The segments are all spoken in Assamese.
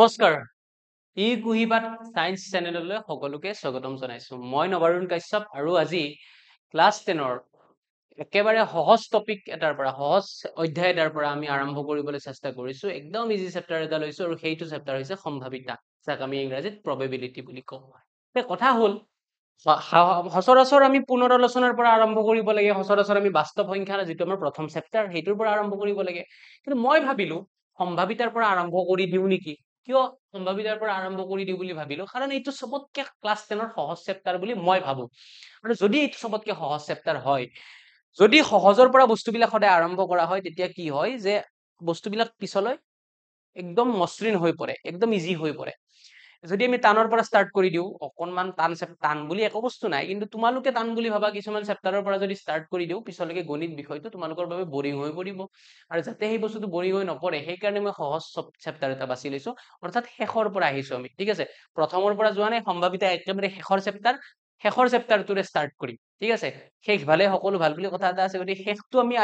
নমস্কাৰ ই কুহিপাত সায়েন্স চেনেললৈ সকলোকে স্বাগতম জনাইছো মই নবাৰুণ কাশ্যপ আৰু আজি ক্লাছ 10ৰ একেবাৰে সহজ টপিক এটাৰ পৰা সহজ অধ্যায় এটাৰ পৰা আমি আৰম্ভ কৰিবলৈ চেষ্টা কৰিছো একদম ইজি চেপ্টাৰ এটা লৈছো আৰু সেইটো চেপ্টাৰ হৈছে সম্ভাৱিতা যাক আমি ইংৰাজীত প্ৰবেবিলিটি বুলি কওঁ তে কথা হ'ল সচৰাচৰ আমি পুনৰালোচনাৰ পৰা আৰম্ভ কৰিব লাগে সচৰাচৰ আমি বাস্তৱ সংখ্যাৰ যিটো আমাৰ প্ৰথম চেপ্টাৰ সেইটোৰ পৰা আৰম্ভ কৰিব লাগে কিন্তু মই ভাবিলো সম্ভাৱিতাৰ পৰা আৰম্ভ কৰি দিও নেকি কিয় সম্ভাৱিতাৰ পৰা আৰম্ভ কৰি দিও বুলি ভাবিলো কাৰণ এইটো সবতকে ক্লাছ 10ৰ সহজ চেপ্টাৰ বুলি মই ভাবো আৰু যদি এইটো সবতকে সহজ চেপ্টাৰ হয় যদি সহজৰ পৰা বস্তুবিলাক সদায় আৰম্ভ কৰা হয় তেতিয়া কি হয় যে বস্তুবিলাক পিছলৈ একদম মসৃণ হৈ পৰে একদম ইজি হৈ পৰে যদি আমি টানৰ পৰা স্টাৰ্ট কৰি দিও অকনমান টান বুলি একো বস্তু নাই কিন্তু তোমালোকে টান বুলি ভাবা কিছুমান চেপ্টাৰৰ পৰা যদি স্টাৰ্ট কৰি দিও পিছলৈকে গণিত বিষয়টো তোমালোকৰ বাবে বৰিং হৈ পৰিব আৰু যাতে সেই বস্তুটো বৰিং হৈ নপৰে সেই কাৰণে মই সহজ চেপ্টাৰ এটা বাছি লৈছো অৰ্থাৎ শেষৰ পৰা আহিছো আমি ঠিক আছে প্ৰথমৰ পৰা যোৱা নাই সম্ভাৱিতা একেবাৰে শেষৰ চেপ্টাৰটোৰে স্টাৰ্ট কৰিম ঠিক আছে শেষ ভালে সকলো ভাল বুলি কথা এটা আছে গতিকে শেষটো আমি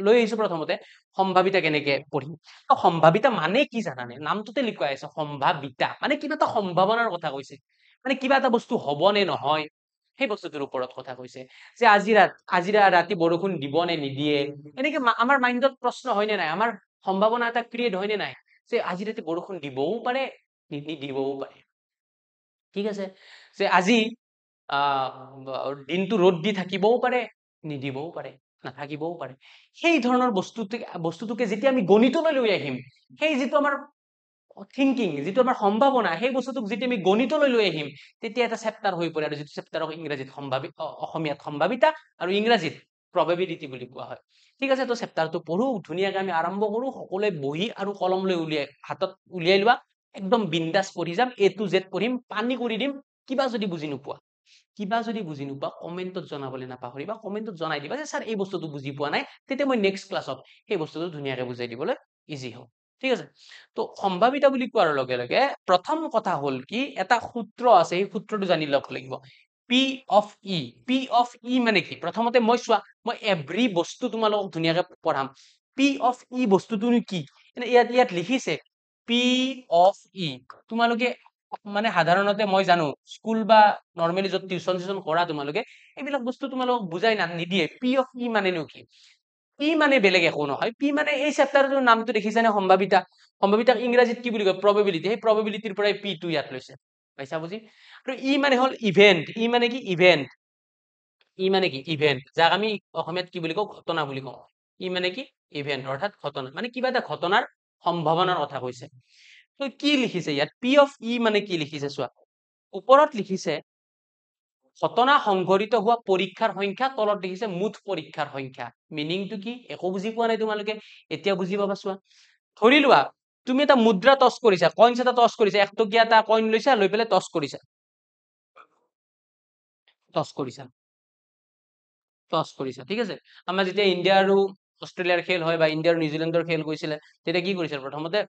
লৈ আহিছো প্ৰথমতে সম্ভাৱিতা কেনেকে পঢ়িম সম্ভাৱিতা মানে কি জানানে নামটোতে লিখা আছে সম্ভাৱিতা মানে কিবা এটা সম্ভাৱনাৰ কথা কৈছে মানে কিবা এটা বস্তু হ'ব নে নহয় সেই বস্তুটোৰ ওপৰত কথা কৈছে যে আজি ৰাতি বৰষুণ দিব নে নিদিয়ে এনেকে আমাৰ মাইণ্ডত প্ৰশ্ন হয় নে নাই আমাৰ সম্ভাৱনা এটা ক্ৰিয়েট হয় নে নাই যে আজি ৰাতি বৰষুণ দিবও পাৰে নিদিবও পাৰে ঠিক আছে যে আজি দিনটো ৰ'দ দি থাকিবও পাৰে নিদিবও পাৰে নাথাকিবও পাৰে সেই ধৰণৰ বস্তুটোকে যেতিয়া আমি গণিতলৈ লৈ আহিম সেই যিটো আমাৰ থিংকিং যিটো আমাৰ সম্ভাৱনা সেই বস্তুটোক যেতিয়া আমি গণিতলৈ লৈ আহিম তেতিয়া এটা চেপ্টাৰ হৈ পৰে আৰু যিটো চেপ্টাৰক ইংৰাজীত অসমীয়াত সম্ভাৱিতা আৰু ইংৰাজীত প্ৰবেবিলিটি বুলি কোৱা হয় ঠিক আছে তো চেপ্টাৰটো পঢ়ো ধুনীয়াকৈ আমি আৰম্ভ কৰো সকলোৱে বহি আৰু কলম লৈ হাতত উলিয়াই লোৱা একদম বিন্দাস পঢ়ি যাম A to Z পঢ়িম পানী কৰি দিম কিবা যদি বুজি নোপোৱা কমেন্টত জনাবলৈ নাপাহৰিবা কমেন্টত জনাই দিবা যে স্যাৰ এই বস্তুটো বুজি পোৱা নাই তেতিয়া মই নেক্সট ক্লাছত সেই বস্তুটো ধুনীয়াকৈ বুজাই দিবলৈ ইজি হ'ব ঠিক আছে তো সম্ভাৱিতা বুলি কোৱাৰ লগে লগে প্ৰথম কথা হ'ল কি এটা সূত্ৰ আছে এই সূত্ৰটো জানি ল'ব লাগিব P of E মানে কি প্ৰথমতে মই এভৰি বস্তু তোমালোকক ধুনীয়াকৈ পঢ়াম P of E বস্তুটো কি ইয়াত লিখিছে P of E তোমালোকে মানে সাধাৰণতে মই জানো স্কুল বা নৰমালি যত টিউচন কৰা তোমালোকে এইবিলাক বস্তু তোমালোকক বুজাই নিদিয়ে P of E মানেনো কি P মানে বেলেগ একো নহয় P মানে এই চেপ্টাৰটোৰ নামটো দেখিছানে সম্ভাৱিতাক ইংৰাজীত কি বুলি কয় প্ৰবেবিলিটি সেই প্ৰবেবিলিটিৰ পৰাই P টো ইয়াত লৈছে পাইছা বুজি আৰু E মানে হ'ল ইভেন্ট ই মানে কি ইভেন্ট যাক আমি অসমীয়াত কি বুলি কওঁ ঘটনা বুলি কওঁ ই মানে কি ইভেন্ট অৰ্থাৎ ঘটনা মানে কিবা এটা ঘটনাৰ সম্ভাৱনাৰ কথা কৈছে তো কি লিখিছে ইয়াত P of E মানে কি লিখিছে চোৱা ওপৰত লিখিছে ঘটনা সংঘটিত হোৱা পৰীক্ষাৰ সংখ্যা তলত দেখিছে মুঠ পৰীক্ষাৰ সংখ্যা মিনিংটো কি একো বুজি পোৱা নাই তোমালোকে এতিয়া বুজি পাবা চোৱা ধৰি লোৱা তুমি এটা মুদ্ৰা টছ কৰিছা কইনছ এটা টছ কৰিছা 1 টকীয়া এটা কইন লৈছা লৈ পেলাই টছ কৰিছা ঠিক আছে আমাৰ যেতিয়া ইণ্ডিয়া আৰু অষ্ট্ৰেলিয়াৰ খেল হয় বা ইণ্ডিয়া আৰু নিউজিলেণ্ডৰ খেল গৈছিলে তেতিয়া কি কৰিছিল প্ৰথমতে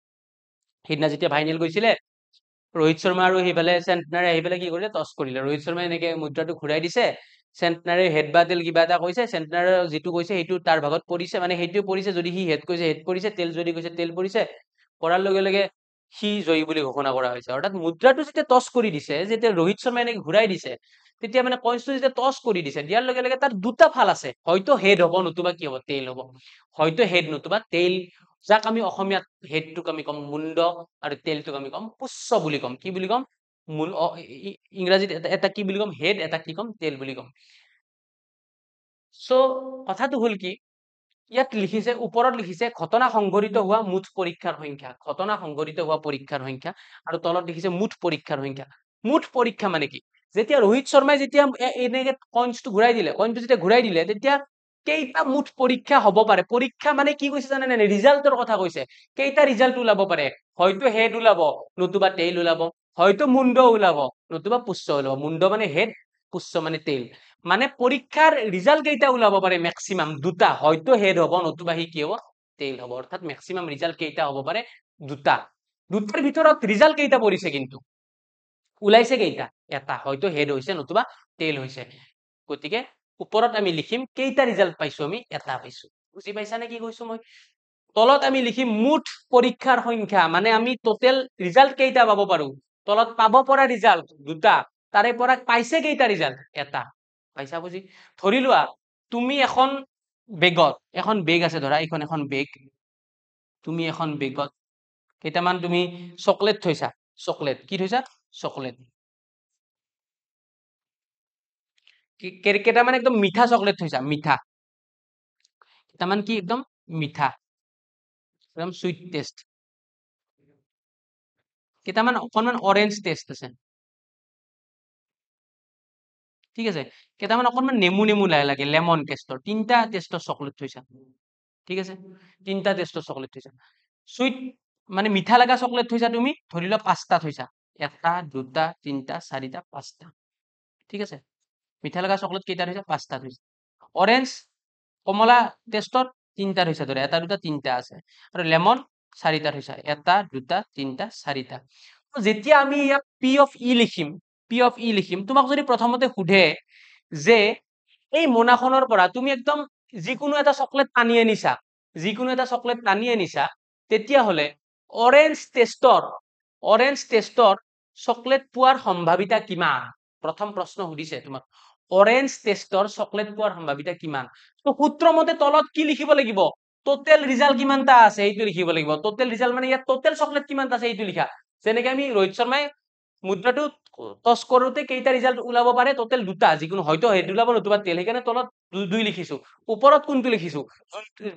সেইদিনা যেতিয়া ফাইনেল গৈছিলে ৰোহিত শৰ্মা আৰু সেইফালে চেণ্টনাৰে আহি পেলাই কি কৰিলে টছ কৰিলে ৰোহিত শৰ্মাই এনেকে মুদ্ৰাটো ঘূৰাই দিছে চেণ্টনাৰে হেড বা টেল কিবা এটা কৈছে চেণ্টনাৰে যিটো কৈছে সেইটো তাৰ ভাগত পৰিছে মানে সেইটোৱে পৰিছে যদি সি হেড কৈছে হেড পৰিছে টেল যদি কৈছে টেল পৰিছে পৰাৰ লগে লগে সি জয়ী বুলি ঘোষণা কৰা হৈছে অৰ্থাৎ মুদ্ৰাটো যেতিয়া টছ কৰি দিছে যেতিয়া ৰোহিত শৰ্মাই এনেকে ঘূৰাই দিছে তেতিয়া মানে কইনছটো যেতিয়া টছ কৰি দিছে দিয়াৰ লগে লগে তাৰ দুটা ফাল আছে হয়তো হেড হ'ব নতুবা কি হ'ব টেইল হ'ব হয়তো হেড নতুবা টেইল যাক আমি অসমীয়াত হেডটোক আমি কম মুণ্ড আৰু টেইলটোক আমি কম পুচ্ছ বুলি কম কি বুলি কম ইংৰাজীত এটা কি বুলি কম হেড এটা কি কম টেইল বুলি কম সো কথাটো হ'ল কি ইয়াত লিখিছে ওপৰত লিখিছে ঘটনা সংঘটিত হোৱা মুঠ পৰীক্ষাৰ সংখ্যা আৰু তলত লিখিছে মুঠ পৰীক্ষাৰ সংখ্যা মুঠ পৰীক্ষা মানে কি যেতিয়া ৰোহিত শৰ্মাই যেতিয়া এনেকে কইনছটো ঘূৰাই দিলে কইনটো যেতিয়া ঘূৰাই দিলে তেতিয়া কেইটা মুঠ পৰীক্ষা হ'ব পাৰে পৰীক্ষা মানে কি কৈছে জানে নে ৰিজাল্টৰ কথা কৈছে কেইটা ৰিজাল্ট ওলাব পাৰে হয়তো হেড ওলাব নতুবা টেইল ওলাব হয়তো মুণ্ড ওলাব নতুবা পুচ্ছ ওলাব মুণ্ড মানে হেড পুচ্ছ মানে টেইল মানে পৰীক্ষাৰ ৰিজাল্ট কেইটা ওলাব পাৰে ম্যাক্সিমাম দুটা হয়তো হেড হ'ব নতুবা সি কি হ'ব টেইল হ'ব অৰ্থাৎ ম্যাক্সিমাম ৰিজাল্ট কেইটা হ'ব পাৰে দুটাৰ ভিতৰত ৰিজাল্ট কেইটা পৰিছে কিন্তু ওলাইছে কেইটা এটা হয়তো হেড হৈছে নতুবা টেইল হৈছে গতিকে ওপৰত আমি লিখিম কেইটা ৰিজাল্ট পাইছো আমি এটা পাইছো বুজি পাইছা নে কি কৈছো মই তলত আমি লিখিম মুঠ পৰীক্ষাৰ সংখ্যা মানে আমি টোটেল ৰিজাল্ট কেইটা পাব পাৰো তলত পাব পৰা ৰিজাল্ট দুটা তাৰে পৰা পাইছে কেইটা ৰিজাল্ট এটা পাইছা বুজি ধৰি লোৱা তুমি এখন বেগ আছে ধৰা এইখন এখন বেগ তুমি এখন বেগত কেইটামান তুমি চকলেট থৈছা চকলেট কি থৈছা চকলেট কেইটামান একদম মিঠা চকলেট থৈছা মিঠা কেইটামান কি একদম মিঠা একদম সুইট টেষ্ট কেইটামান অকণমান অৰেঞ্জ টেষ্ট আছে ঠিক আছে কেইটামান অকণমান নেমু নেমু লাগে লেমন টেষ্টৰ তিনটা টেষ্টৰ চকলেট থৈছা ঠিক আছে তিনটা টেষ্টৰ চকলেট থৈছা সুইট মানে মিঠা লগা চকলেট থৈছা তুমি ধৰি লোৱা 5টা থৈছা 1 2 3 4 5টা ঠিক আছে মিঠা লগা চকলেট কেইটা থৈছা 5টা থৈছা অৰেঞ্জ কমলা টেষ্টৰ 3টা থৈছা ধৰা 1 2 3টা আছে আৰু লেমন 4টা থৈছা 1 2 3 4টা যেতিয়া আমি ইয়াত পি অফ ই লিখিম তোমাক যদি প্ৰথমতে সোধে যে এই মোনাখনৰ পৰা তুমি একদম যিকোনো এটা চকলেট টানি আনিছা তেতিয়াহলে অৰেঞ্জ টেষ্টৰ চকলেট পোৱাৰ সম্ভাৱিতা কিমান প্ৰথম প্ৰশ্ন সুধিছে তোমাক অৰেঞ্জ টেষ্টৰ চকলেট পোৱাৰ সম্ভাৱিতা কিমান তো সূত্ৰ মতে তলত কি লিখিব লাগিব টোটেল ৰিজাল্ট কিমানটা আছে এইটো লিখিব লাগিব টোটেল ৰিজাল্ট মানে ইয়াত টোটেল চকলেট কিমানটা আছে এইটো লিখা যেনেকৈ আমি ৰোহিত শৰ্মাই মুদ্ৰাটো টস কৰোতে কেইটা ৰিজাল্ট ওলাব পাৰে টোটেল দুটা যিকোনো হয়তো হেড ওলাব নতুবা তেল সেইকাৰণে তলত দুই লিখিছো ওপৰত কোনটো লিখিছো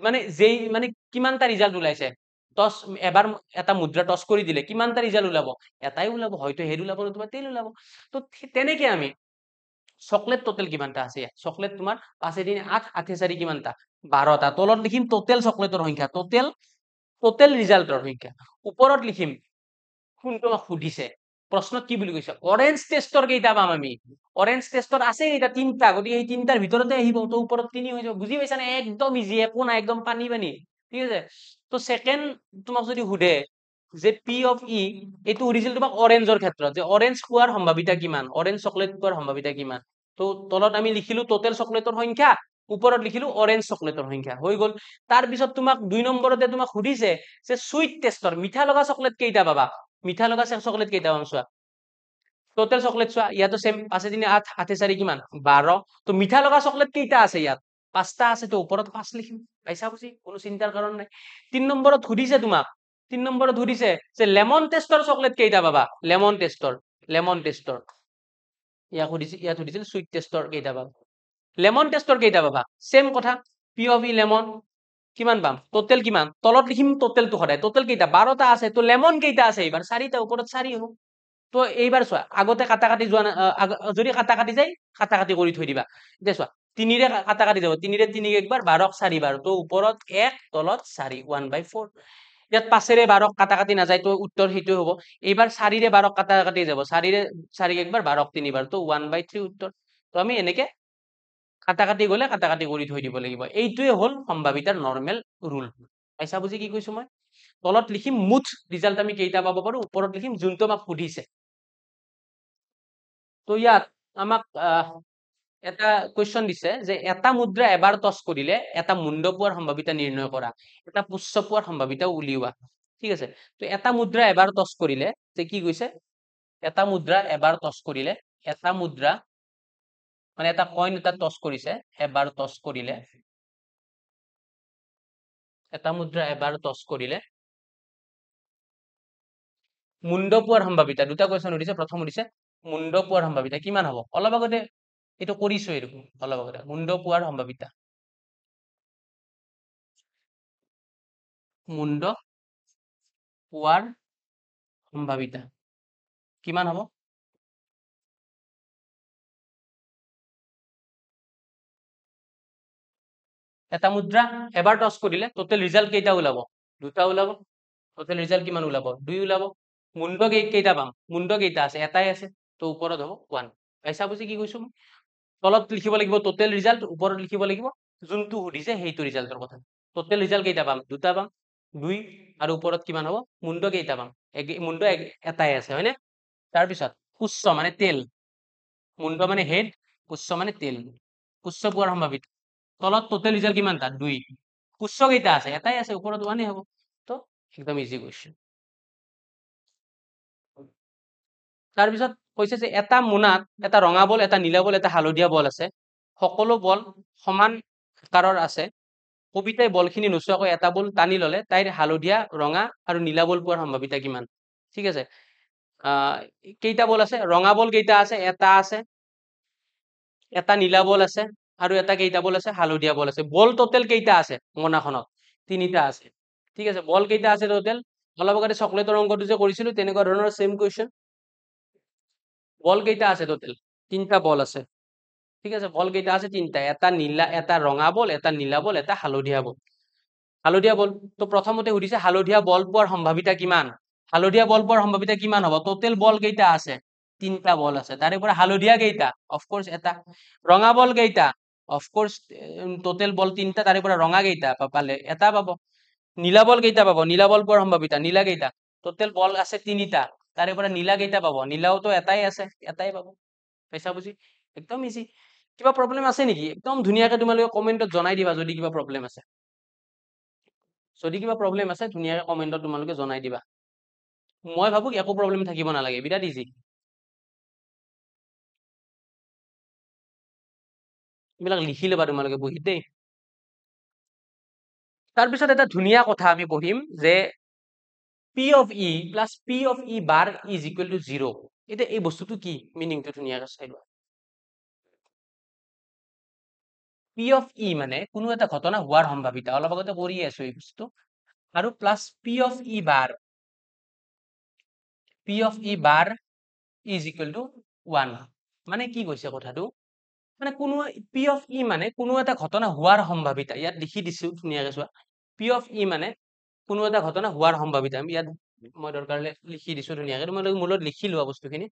মানে যেই মানে কিমানটা ৰিজাল্ট ওলাইছে টস এবাৰ এটা মুদ্ৰা টস কৰি দিলে কিমানটা ৰিজাল্ট ওলাব এটাই ওলাব হয়তো হেড ওলাব নতুবা তেল ওলাব তো তেনেকে আমি চকলেট টোটেল কিমানটা আছে চকলেট তোমাৰ 5 দিন 8 8 4 কিমানটা 12টা তলত লিখিম টোটেল চকলেটৰ সংখ্যা টোটেল ৰিজাল্টৰ সংখ্যা ওপৰত লিখিম কোনটো সুধিছে প্ৰশ্নত কি বুলি কৈছে অৰেঞ্জ টেষ্টৰ কেইটা পাম আমি অৰেঞ্জ টেষ্টৰ আছে এটা তিনটা গতিকে এই তিনটাৰ ভিতৰতে আহিব তো ওপৰত 3 হৈ যাব বুজি পাইছা না একদম ইজি একো নাই একদম পানী ঠিক আছে তো সেকেন্ড তোমাক যদি সুধে যে পি অফ ই এইটো সুধিছিল তোমাক অৰেঞ্জৰ ক্ষেত্ৰত যে অৰেঞ্জ খোৱাৰ সম্ভাৱিতা কিমান অৰেঞ্জ চকলেট খোৱাৰ সম্ভাৱিতা কিমান তো তলত আমি লিখিলো টোটেল চকলেটৰ সংখ্যা ওপৰত লিখিলো অৰেঞ্জ চকলেটৰ সংখ্যা হৈ গল তাৰ পিছত তোমাক 2 নম্বৰতে তোমাক সুধিছে যে সুইট টেষ্টৰ মিঠা লগা চকলেট কেইটা পাবা মিঠা লগা চকলেট কেইটা পাম চোৱা টোটেল চকলেট চোৱা ইয়াতো সেম 5 দিনে 8 8 4 কিমান 12 তো মিঠা লগা চকলেট কেইটা আছে ইয়াত 5টা আছে তো ওপৰত 5 লিখিম পাইছা বুজি কোনো চিন্তাৰ কাৰণ নাই 3 নম্বৰত সুধিছে তোমাক 3 নম্বৰত সুধিছে যে লেমন টেষ্টৰ চকলেট কেইটা পাবা লেমন টেষ্টৰ ইয়াত সুধিছিল সুইট টেষ্টৰ কেইটা পাবা লেমন টেষ্টৰ কেইটা পাবা সেম কথা পি অফ ই লেমন কিমান পাম টোটেল কিমান তলত লিখিম টোটেলটো সদায় টোটেল কেইটা 12টা আছে তো লেমন কেইটা আছে এইবাৰ 4টা ওপৰত 4 হ'ব তো এইবাৰ চোৱা আগতে কাটা যোৱা যদি কাটা যায় কাটা কৰি থৈ দিবা এতিয়া চোৱা 3ৰে কাটা যাব 3ৰে 3 একবাৰ 12ক 4 বাৰ তো ওপৰত 1 তলত 4 1/4 ইয়াত 5ৰে 12ক কাটা নাযায় তো উত্তৰ সেইটো হ'ব এইবাৰ 4ৰে 12ক কাটা যাব 4ৰে 4 একবাৰ 12ক 3 বাৰ তো 1/3 উত্তৰ তো আমি এনেকে কাটা গলে কাটা কৰি থৈ দিব লাগিব এইটোৱে হল সম্ভাৱিতাৰ নৰমেল ৰুল পাইছা বুজি কি কৈছো মই তলত লিখিম মুঠ ৰিজাল্ট আমি কেইটা পাব পাৰো ওপৰত লিখিম যোনটো আমাক সুধিছে তো ইয়াত আমাক এটা কোৱেশ্চন দিছে যে এটা মুদ্ৰা এবাৰ টস কৰিলে এটা মুণ্ড পোৱাৰ সম্ভাৱিতা নিৰ্ণয় কৰা এটা পুচ্ছ পোৱাৰ সম্ভাৱিতা উলিওৱা ঠিক আছে তো এটা মুদ্ৰা এবাৰ টস কৰিলে যে কি কৈছে এটা মুদ্ৰা এবাৰ টস কৰিলে এটা মুদ্ৰা মানে এটা কইন এটা টস কৰিছে এবাৰ টস কৰিলে এটা মুদ্ৰা এবাৰ টস কৰিলে মুণ্ড পোৱাৰ সম্ভাৱিতা দুটা কোৱেশ্চন সুধিছে প্ৰথম সুধিছে মুণ্ড পোৱাৰ সম্ভাৱিতা কিমান হ'ব অলপ আগতে এইটো কৰিছো এৰকম অলপ আগতে মুণ্ড পোৱাৰ সম্ভাৱিতা মুণ্ড পোৱাৰ সম্ভাৱিতা কিমান হ'ব এটা মুদ্ৰা এবাৰ টস কৰিলে টোটেল ৰিজাল্ট কেইটা ওলাব দুটা ওলাব টোটেল ৰিজাল্ট কিমান ওলাব 2 ওলাব মুণ্ড কেইটা পাম মুণ্ড কেইটা আছে এটাই আছে তো ওপৰত হ'ব 1 পাইছা বুজি কি কৈছো তলত লিখিব লাগিব টোটেল ৰিজাল্ট ওপৰত লিখিব লাগিব যোনটো সুধিছে সেইটো ৰিজাল্টৰ কথা টোটেল ৰিজাল্ট কেইটা পাম দুটা পাম 2 আৰু ওপৰত কিমান হ'ব মুণ্ড কেইটা পাম মুণ্ড এটাই আছে হয়নে তাৰ পিছত পুচ্ছ মানে তেল মুণ্ড মানে হেড পুচ্ছ মানে তেল পুচ্ছ পোৱাৰ সম্ভাৱিতা তলত টোটেল ৰিজাল্ট কিমানটা 2 পুষ্য কেইটা আছে এটাই আছে ওপৰত 1 হ'ব তো একদম ইজি কোৱেশ্চন তাৰপিছত কৈছে যে এটা মোনাত এটা ৰঙা বল এটা নীলা বল এটা হালধীয়া বল আছে সকলো বল সমান আকাৰৰ আছে কবিতাই বলখিনি নোচোৱাকৈ এটা বল টানি ললে তাইৰ হালধীয়া ৰঙা আৰু নীলা বল পোৱাৰ সম্ভাৱিতা কিমান ঠিক আছে কেইটা বল আছে ৰঙা বল কেইটা আছে এটা আছে এটা নীলা বল আছে আৰু এটা কেইটা বল আছে হালধীয়া বল আছে বল টোটেল কেইটা আছে মোনাখনত তিনিটা আছে ঠিক আছে বল কেইটা আছে টোটেল অলপ আগতে চকলেটৰ অংকটো যে কৰিছিলো তেনেকুৱা ধৰণৰ সেম কোৱেশ্চন বল কেইটা আছে টোটেল তিনটা বল আছে ঠিক আছে বল কেইটা আছে তিনটা এটা নীলা এটা ৰঙা বল এটা নীলা বল এটা হালধীয়া বল হালধীয়া বল তো প্ৰথমতে সুধিছে হালধীয়া বল পোৱাৰ সম্ভাৱিতা কিমান হালধীয়া বল পোৱাৰ সম্ভাৱিতা কিমান হ'ব টোটেল বল কেইটা আছে তিনটা বল আছে তাৰে পৰা হালধীয়া কেইটা অফকোৰ্স এটা ৰঙা বল কেইটা অফকোৰ্স টোটেল বল তিনটা তাৰে পৰা ৰঙা কেইটা পালে এটা পাব নীলা বল কেইটা পাব নীলা বল পোৱাৰ সম্ভাৱিতা নীলা কেইটা টোটেল বল আছে তিনিটা তাৰে পৰা নীলা কেইটা পাব নীলাওতো এটাই আছে এটাই পাব পাইছা বুজি একদম ইজি কিবা প্ৰবলেম আছে নেকি একদম ধুনীয়াকৈ তোমালোকে কমেন্টত জনাই দিবা যদি কিবা প্ৰবলেম আছে যদি কিবা প্ৰবলেম আছে ধুনীয়াকৈ কমেন্টত তোমালোকে জনাই দিবা মই ভাবো একো প্ৰবলেম থাকিব নালাগে বিৰাট ইজি এইবিলাক লিখি ল'বা তোমালোকে বহিত দেই তাৰপিছত এটা ধুনীয়া কথা আমি পঢ়িম যে P of E plus P of E bar is equal to 0 এতিয়া এই বস্তুটো কি মিনিংটো ধুনীয়াকৈ চাই লোৱা P of E মানে কোনো এটা ঘটনা হোৱাৰ সম্ভাৱিতা অলপ আগতে কৰি আছো এই বস্তু আৰু plus P of E bar is equal to 1 মানে কি কৈছে কথাটো মানে কোনো P of E মানে কোনো এটা ঘটনা হোৱাৰ সম্ভাৱিতা ইয়াত লিখি দিছো ধুনীয়াকৈ চোৱা P of E মানে কোনো এটা ঘটনা হোৱাৰ সম্ভাৱিতা আমি ইয়াত মই দৰকাৰলে লিখি দিছো ধুনীয়াকৈ তোমালোকে মূলত লিখি লোৱা বস্তুখিনি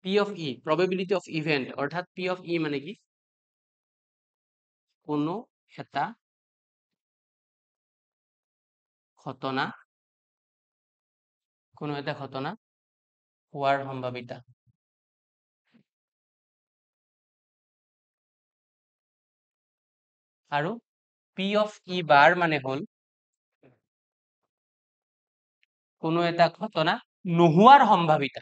P of E probability of event অৰ্থাৎ P of E মানে কি কোনো এটা ঘটনা হোৱাৰ সম্ভাৱিতা আৰু P of E bar মানে হল কোনো এটা ঘটনা নোহোৱাৰ সম্ভাৱিতা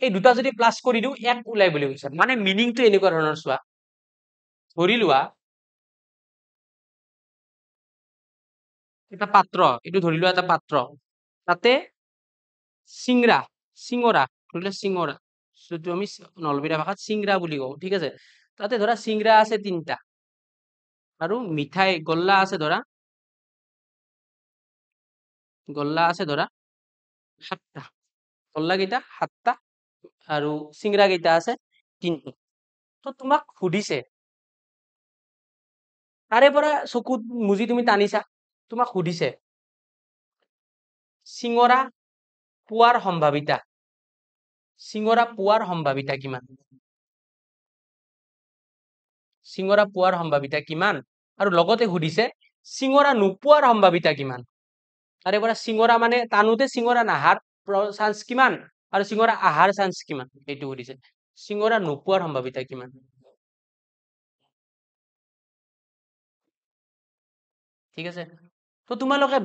এই দুটা যদি প্লাস কৰি দিও এক ওলাই বুলি কৈছে মানে মিনিংটো এনেকুৱা ধৰণৰ চোৱা ধৰি লোৱা এটা পাত্ৰ এটো ধৰি লোৱা এটা পাত্ৰ তাতে চিংৰা চিঙৰা ধৰিলে চিঙৰা যেটো আমি নলবেৰিয়া ভাষাত চিংৰা বুলি কওঁ ঠিক আছে তাতে ধৰা চিংৰা আছে তিনটা আৰু মিঠাই গল্লা আছে ধৰা সাতটা গল্লা কেইটা সাতটা আৰু চিংৰা কেইটা আছে তিনটা তো তোমাক সুধিছে তাৰে পৰা চকুত মুজি তুমি টানিছা তোমাক সুধিছে চিঙৰা পোৱাৰ সম্ভাৱিতা কিমান চিঙৰা পোৱাৰ সম্ভাৱিতা কিমান আৰু লগতে সুধিছে চিঙৰা নোপোৱাৰ সম্ভাৱিতা কিমান তাৰে পৰা চিঙৰা মানে টানোতে চিঙৰা নাহাৰ চান্স কিমান আৰু চিঙৰা আহাৰ চান্স কিমান এইটো সুধিছে চিঙৰা নোপোৱাৰ সম্ভাৱিতা কিমান ঠিক আছে তো তোমালোকে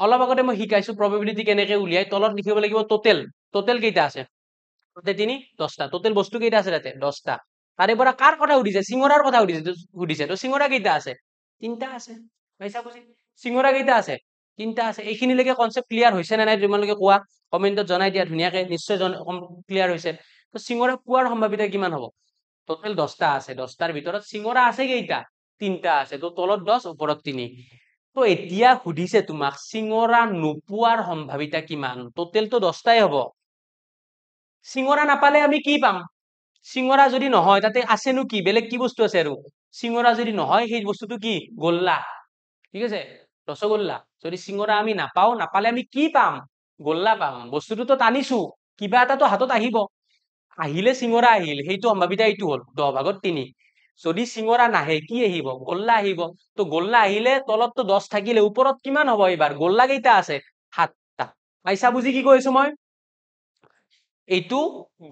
অলপ আগতে মই শিকাইছো প্ৰবাবিলিটি কেনেকৈ উলিয়াই তলত লিখিব লাগিব টোটেল কেইটা আছে টোটেল 3 10টা টোটেল বস্তু কেইটা আছে তাতে 10টা তাৰে পৰা কাৰ কথা সুধিছে চিঙৰাৰ কথা সুধিছে তো চিঙৰা কেইটা আছে তিনটা আছে পাইছা বুজি চিঙৰা কেইটা আছে তিনটা আছে এইখিনিলৈকে কনসেপ্ট ক্লিয়াৰ হৈছে নে নাই তোমালোকে কোৱা কমেন্টত জনাই দিয়া ধুনীয়াকৈ নিশ্চয় ক্লিয়াৰ হৈছে তো চিঙৰা পোৱাৰ সম্ভাৱিতা কিমান হ'ব টোটেল 10টা আছে 10টাৰ ভিতৰত চিঙৰা আছে কেইটা তিনটা আছে তো তলত 10 ওপৰত 3 তো এতিয়া সুধিছে তোমাক চিঙৰা নোপোৱাৰ সম্ভাৱিতা কিমান টোটেলটো 10টাই হ'ব চিঙৰা নাপালে আমি কি পাম চিঙৰা যদি নহয় তাতে আছেনো কি বেলেগ কি বস্তু আছে আৰু চিঙৰা যদি নহয় সেই বস্তুটো কি গোল্লা ঠিক আছে ৰসগোল্লা যদি চিঙৰা আমি নাপালে আমি কি পাম গোল্লা পাম বস্তুটোতো টানিছো কিবা এটাতো হাতত আহিব আহিলে চিঙৰা আহিল সেইটো সম্ভাৱিতা এইটো হল 10 ভাগত 3 যদি চিঙৰা নাহে কি আহিব গোল্লা আহিব তো গোল্লা আহিলে তলততো 10 থাকিলে ওপৰত কিমান হ'ব এবাৰ গোল্লা কেইটা আছে 7টা পাইছা বুজি কি কৈছো মই এইটো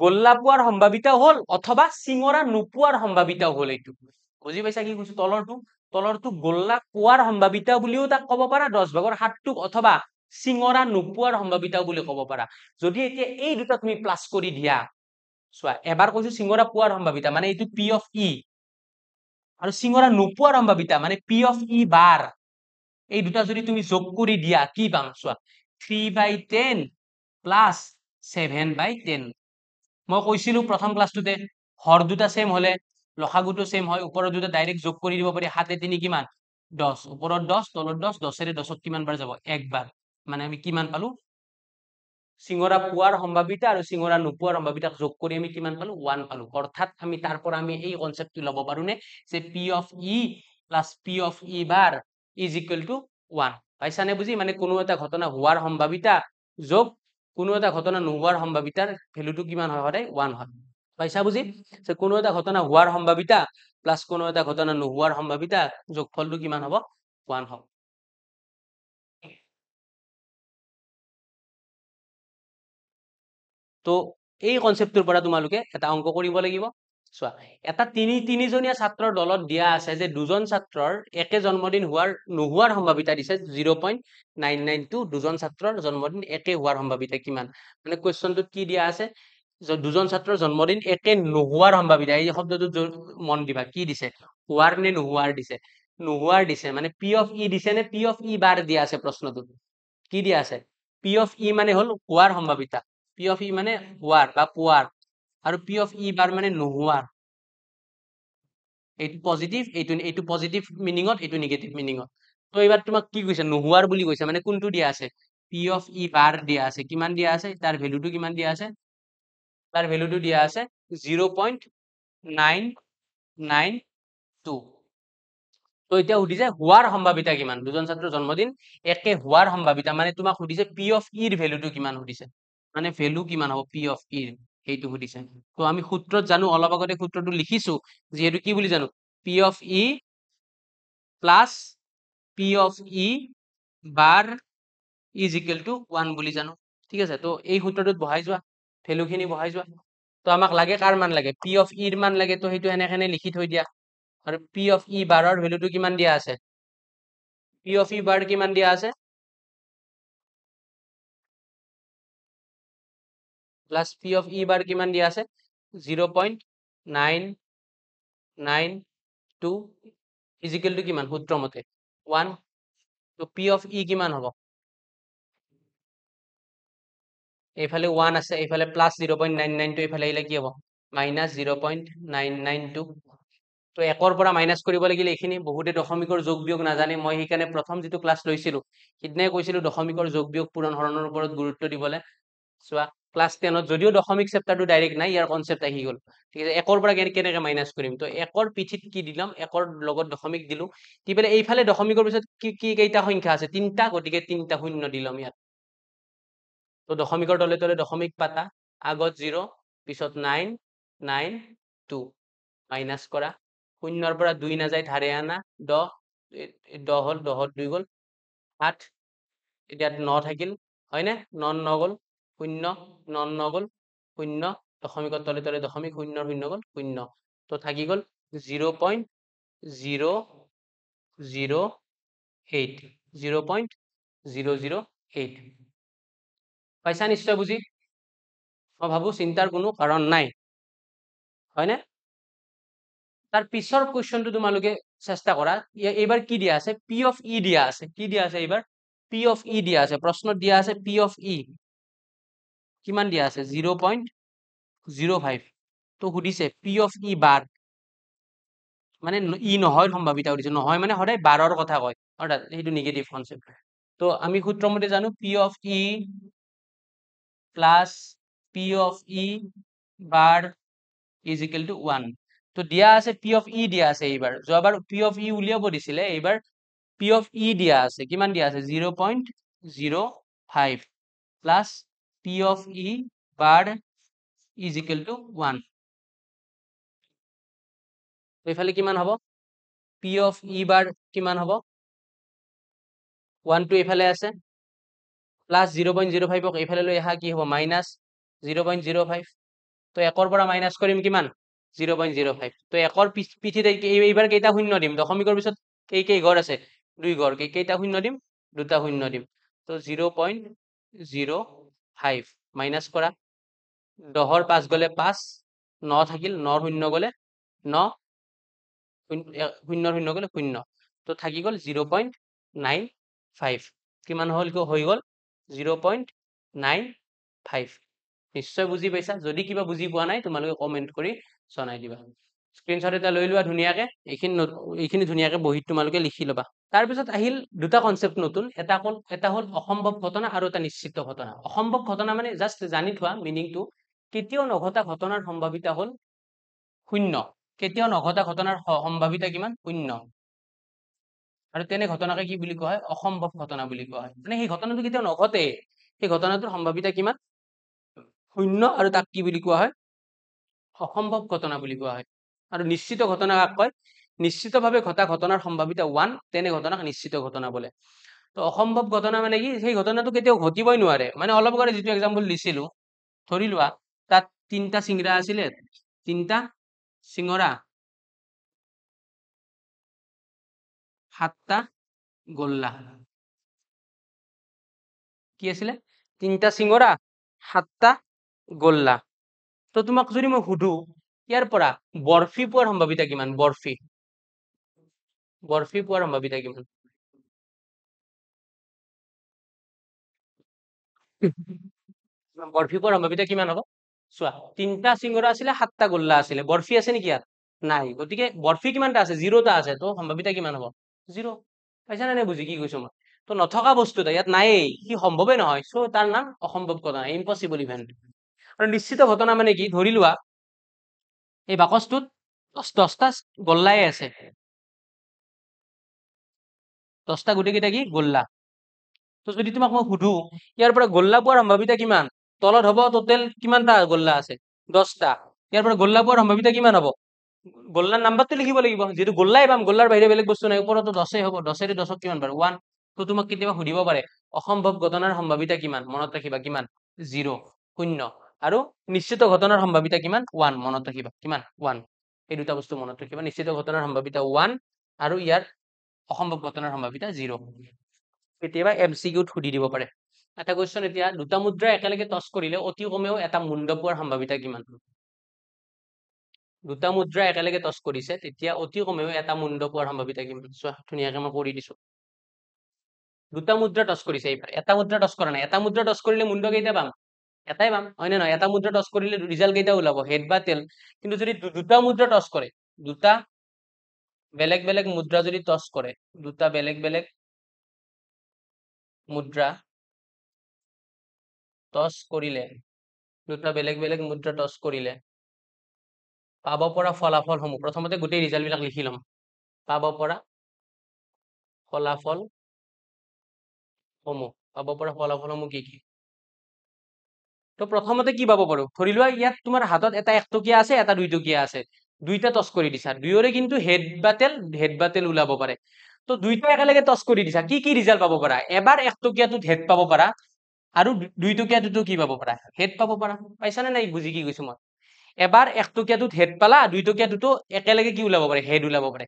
গোল্লা পোৱাৰ সম্ভাৱিতা হল অথবা চিঙৰা নোপোৱাৰ সম্ভাৱিতা হল এইটো বুজি পাইছা কি কৈছো তলৰটো গোল্লা পোৱাৰ সম্ভাৱিতা বুলিও তাক ক'ব পাৰা 10/7 অথবা চিঙৰা নোপোৱাৰ সম্ভাৱিতা বুলি ক'ব পাৰা যদি এতিয়া এই দুটা তুমি প্লাস কৰি দিয়া চোৱা এবাৰ কৈছো চিঙৰা পোৱাৰ সম্ভাৱিতা মানে এইটো পি অফ ই আৰু চিঙৰা নোপোৱাৰ সম্ভাৱিতা মানে পি অফ ই বাৰ এই দুটা যদি তুমি যোগ কৰি দিয়া কি পাম চোৱা 3/10 প্লাস 7/10 মই কৈছিলো প্ৰথম ক্লাছটোতে হৰ দুটা সেম হলে লসাগুটো সেম হয় ওপৰত দুটা ডাইৰেক্ট যোগ কৰি দিব পাৰি 7 3 কিমান 10 ওপৰত 10 তলত 10 10 10 কিমান বাৰ যাব একবাৰ মানে আমি কিমান পালো চিঙৰা পোৱাৰ সম্ভাৱিতা আৰু চিঙৰা নোপোৱাৰ সম্ভাৱিতাক যোগ কৰি আমি কিমান পালো 1 পালো অৰ্থাৎ আমি তাৰ পৰা আমি এই কনসেপ্টটো ল'ব পাৰো নে যে P of E plus P of E bar is equal to 1 পাইছানে বুজি মানে কোনো এটা ঘটনা হোৱাৰ সম্ভাৱিতা যোগ কোনো এটা ঘটনা নোহোৱাৰ সম্ভাৱিতাৰ ভ্যালুটো কিমান হয় সদায় 1 হয় পাইছা বুজি যে কোনো এটা ঘটনা হোৱাৰ সম্ভাৱিতা প্লাস কোনো এটা ঘটনা নোহোৱাৰ সম্ভাৱিতা যোগফলটো কিমান হ'ব 1 হ'ব তো এই কনসেপ্টৰ পৰা তোমালোকে এটা অংক কৰিব লাগিব চোৱা এটা তিনিজনীয়া ছাত্ৰৰ দলত দিয়া আছে যে দুজন ছাত্ৰৰ একে জন্মদিন নোহোৱাৰ সম্ভাৱিতা দিছে 0.992 দুজন ছাত্ৰৰ জন্মদিন একে হোৱাৰ সম্ভাৱিতা কিমান মানে কোৱেশ্চনটোত কি দিয়া আছে দুজন ছাত্ৰৰ জন্মদিন একে নোহোৱাৰ সম্ভাৱিতা এই শব্দটো মন দিবা কি দিছে হোৱাৰ নে নোহোৱাৰ দিছে মানে পি অফ ই দিছে নে পি অফ ই বাৰ দিয়া আছে প্ৰশ্নটোত কি দিয়া আছে পি অফ ই মানে হল হোৱাৰ সম্ভাৱিতা পি অফ ই মানে হোৱাৰ বা পোৱাৰ আৰু পি অফ ই বাৰ মানে নোহোৱাৰ এইটো পজিটিভ এইটো পজিটিভ মিনিঙত এইটো নিগেটিভ মিনিঙত তো এবাৰ তোমাক কি কৈছে নোহোৱাৰ বুলি কৈছে মানে কোনটো দিয়া আছে পি অফ ই বাৰ দিয়া আছে কিমান দিয়া আছে তাৰ ভ্যালুটো কিমান দিয়া আছে তাৰ ভ্যালুটো দিয়া আছে 0.992 তো এতিয়া সুধিছে হোৱাৰ সম্ভাৱিতা কিমান দুজন ছাত্ৰৰ জন্মদিন একে হোৱাৰ সম্ভাৱিতা মানে তোমাক সুধিছে পি অফ ইৰ ভ্যালুটো কিমান সুধিছে মানে ভ্যালু কিমান হ'ব পি অফ ইৰ সেইটো সুধিছে তো আমি সূত্ৰত জানো অলপ আগতে সূত্ৰটো লিখিছো যেহেতু কি বুলি জানো P of E plus P of E bar is equal to 1 বুলি জানো ঠিক আছে তো এই সূত্ৰটোত বহাই যোৱা ভ্যালুখিনি বহাই যোৱা তো আমাক লাগে কাৰ মান লাগে পি অফ ইৰ মান লাগে তো সেইটো এনেখানে লিখি থৈ দিয়া আৰু পি অফ ই বাৰৰ ভ্যালুটো কিমান দিয়া আছে পি অফ ই বাৰ কিমান দিয়া আছে প্লাস পি অফ ই বাৰ কিমান দিয়া আছে 0.992 ইজ ইকুৱেল টু কিমান সূত্ৰ মতে 1 তো পি অফ ই কিমান হ'ব এইফালে 1 আছে এইফালে প্লাস 0.992 এইফালে আহিলে কি হ'ব মাইনাস 0.992 তো একৰ পৰা মাইনাস কৰিব লাগিলে এইখিনি বহুতে দশমিকৰ যোগ বিয়োগ নাজানে মই সেইকাৰণে প্ৰথম যিটো ক্লাছ লৈছিলো সিদিনাই কৈছিলো দশমিকৰ যোগ বিয়োগ পূৰণ হৰণৰ ওপৰত গুৰুত্ব দিবলৈ চোৱা ক্লাছ 10ত যদিও দশমিক চেপ্টাৰটো ডাইৰেক্ট নাই ইয়াৰ কনসেপ্ট আহি গ'ল ঠিক আছে একৰ পৰা কেনেকে মাইনাস কৰিম তো একৰ পিঠিত কি দিলাম একৰ লগত দশমিক দিলো দি পেলাই এইফালে দশমিকৰ পিছত কি কেইটা সংখ্যা আছে তিনটা গতিকে তিনটা শূন্য দিলাম ইয়াত তো দশমিকৰ তলে তলে দশমিক পাতা আগত 0 পিছত 992 মাইনাস কৰা শূন্যৰ পৰা 2 নাযায় ধাৰে আনা 10 হল 10ত 2 গল 8 এতিয়া 9 থাকিল হয়নে 9 9 গল 0 9 9 গল 0 দশমিকৰ তলে তলে দশমিক 0 0 গল 0 তো থাকি গল 0.008 পাইছা নিশ্চয় বুজি মই ভাবো চিন্তাৰ কোনো কাৰণ নাই হয়নে তাৰ পিছৰ কোৱেশ্চনটো তোমালোকে চেষ্টা কৰা এইবাৰ কি দিয়া আছে পি অফ ই দিয়া আছে কি দিয়া আছে এইবাৰ পি অফ ই দিয়া আছে প্ৰশ্নত দিয়া আছে পি অফ ই কিমান দিয়া আছে 0.05 তো সুধিছে পি অফ ই বাৰ মানে ই নহয় সম্ভাৱিতা সুধিছে নহয় মানে সদায় বাৰৰ কথা কয় অৰ্থাৎ সেইটো নিগেটিভ কনসেপ্ট তো আমি সূত্ৰ মতে জানো P of E plus P of E bar is equal to 1 তো দিয়া আছে পি অফ ই দিয়া আছে এইবাৰ যোৱাবাৰ পি অফ ই উলিয়াব দিছিলে এইবাৰ পি অফ ই দিয়া আছে কিমান দিয়া আছে 0.05 plus P of E bar is equal to 1 তো এইফালে কিমান হ'ব পি অফ ই বাৰ কিমান হ'ব 1 টো এইফালে আছে প্লাছ 0.05ক এইফালে লৈ আহা কি হ'ব মাইনাছ 0.05 তো 1ৰ পৰা মাইনাছ কৰিম কিমান 0.05 তো 1ৰ পিঠিত এইবাৰ কেইটা শূন্য দিম দশমিকৰ পিছত কেই ঘৰ আছে 2 ঘৰ কেইটা শূন্য দিম 2টা শূন্য দিম তো 0.05 মাইনাছ কৰা 10ৰ 5 গলে 5 9 থাকিল 9ৰ শূন্য গলে 9 শূন্য গলে 0 তো থাকি গল 0.95 কিমান হল হৈ গল 0.95 নিশ্চয় বুজি পাইছা যদি কিবা বুজি পোৱা নাই তোমালোকে কমেন্ট কৰি জনাই দিবা স্ক্ৰিনশ্বট এটা লৈ লোৱা ধুনীয়াকে এইখিনি ধুনীয়াকে বহিত তোমালোকে লিখি লবা তাৰ পিছত আহিল দুটা কনসেপ্ট নতুন এটা হল অসম্ভৱ ঘটনা আৰু এটা নিশ্চিত ঘটনা অসম্ভৱ ঘটনা মানে জাস্ট জানি থোৱা মিনিংটো কেতিয়াও নঘটা ঘটনাৰ সম্ভাৱিতা হল 0 কেতিয়াও নঘটা ঘটনাৰ সম্ভাৱিতা কিমান 0 আৰু তেনে ঘটনাকে কি বুলি কোৱা হয় অসম্ভৱ ঘটনা বুলি কোৱা হয় মানে সেই ঘটনাটো কেতিয়াও নঘটে সেই ঘটনাটোৰ সম্ভাৱিতা কিমান 0 আৰু তাক কি বুলি কোৱা হয় অসম্ভৱ ঘটনা বুলি কোৱা হয় আৰু নিশ্চিত ঘটনা কাক কয় নিশ্চিতভাৱে ঘটা ঘটনাৰ সম্ভাৱিতা 1 তেনে ঘটনাক নিশ্চিত ঘটনা বোলে তো অসম্ভৱ ঘটনা মানে কি সেই ঘটনাটো কেতিয়াও ঘটিবই নোৱাৰে মানে অলপ আগতে যেটো एग्जांपल দিছিলো ধৰি লোৱা তাত তিনটা সিংৰা আছিলে তিনটা সিংৰা সাতটা গোল্লা কি আছিলে তিনটা সিংৰা সাতটা গোল্লা তো তোমাক যদি মই হুধু ইয়াৰ পৰা বৰফি পোৱাৰ সম্ভাৱিতা কিমান বৰফি পোৱাৰ সম্ভাৱিতা কিমান বৰফি পোৱাৰ সম্ভাৱিতা কিমান হ'ব চোৱা তিনটা সিংৰা আছিলে সাতটা গোল্লা আছিলে বৰফি আছে নেকি ইয়াত নাই গতিকে বৰফি কিমানটা আছে 0টা আছে তো সম্ভাৱিতা কিমান হ'ব 0 পাইছা নে বুজি কি কৈছো মই তো নথকা বস্তু ইয়াত নাইয়ে কি সম্ভৱে নহয় সো তাৰ নাম অসম্ভৱ ঘটনা ইম্পসিবল ইভেন্ট আৰু নিশ্চিত ঘটনা মানে কি ধৰি লোৱা এই বাকচটোত 10টা গোল্লাই আছে 10টা গুটি কেইটা কি গোল্লা তো যদি তোমাক মই হুধু ইয়াৰ পৰা গোল্লা পোৱাৰ সম্ভাৱিতা কিমান তলত হ'ব টোটেল কিমানটা গোল্লা আছে 10টা ইয়াৰ পৰা গোল্লা পোৱাৰ সম্ভাৱিতা কিমান হ'ব গোল্লাৰ নাম্বাৰটো লিখিব লাগিব যেটো গোল্লাই পাম গোল্লাৰ বাহিৰে বেলেগ বস্তু নাই ওপৰতো 10 হ'ব 10 ৰে 10ক কিমান বাৰ 1 তো তোমাক কেতিয়াবা সুধিব পাৰে অসম্ভৱ ঘটনাৰ সম্ভাৱিতা কিমান মনত ৰাখিবা কিমান 0 0 আৰু নিশ্চিত ঘটনাৰ সম্ভাৱিতা কিমান 1 মনত ৰাখিবা কিমান 1 এই দুটা বস্তু মনত ৰাখিবা নিশ্চিত ঘটনাৰ সম্ভাৱিতা 1 আৰু ইয়াৰ অসম্ভৱ ঘটনাৰ সম্ভাৱিতা 0 কেতিয়াবা এমসিকিউত সুধি দিব পাৰে এটা কোৱেশ্চন এতিয়া দুটা মুদ্ৰা একেলগে টছ কৰিলে অতি কমেও এটা মুণ্ড পোৱাৰ সম্ভাৱিতা কিমান দুটা মুদ্ৰা একেলগে টছ কৰিছে তেতিয়া অতি কমেও এটা মুণ্ড পোৱাৰ সম্ভাৱিতা কিমান চোৱা ধুনীয়াকৈ মই কৰি দিছো দুটা মুদ্ৰা টছ কৰিছে এইবাৰ এটা মুদ্ৰা টছ কৰা নাই এটা মুদ্ৰা টছ কৰিলে মুণ্ড কেইটা পাম এটাই পাম হয় না নহয় এটা মুদ্ৰা টছ কৰিলে ৰিজাল্ট কেইটা ওলাব হেড বা টেল কিন্তু যদি দুটা মুদ্ৰা টছ কৰে দুটা বেলেগ বেলেগ মুদ্ৰা যদি টছ কৰে দুটা বেলেগ বেলেগ মুদ্ৰা টছ কৰিলে দুটা বেলেগ বেলেগ মুদ্ৰা টছ কৰিলে পাব পৰা ফলাফলসমূহ প্ৰথমতে গোটেই ৰিজাল্ট বিলাক লিখি লম পাব পৰা ফলাফলসমূহ কি কি তো প্ৰথমতে কি পাব পাৰো ধৰি লোৱা ইয়াত তোমাৰ হাতত এটা 1 টকীয়া আছে এটা 2 টকীয়া আছে দুইটা টছ কৰি দিছা দুইৰে কিন্তু হেড বা টেল ওলাব পাৰে তো দুইটা একেলগে টছ কৰি দিছা কি ৰিজাল্ট পাব পাৰা এবাৰ 1 টকীয়াটোত হেড পাব পাৰা আৰু 2 টকীয়াটোতো কি পাব পাৰা হেড পাব পাৰা পাইছানে নাই বুজি কি কৈছো মই এবাৰ 1 টকীয়াটোত হেড পালা 2 টকীয়াটোতো একেলগে কি ওলাব পাৰে হেড ওলাব পাৰে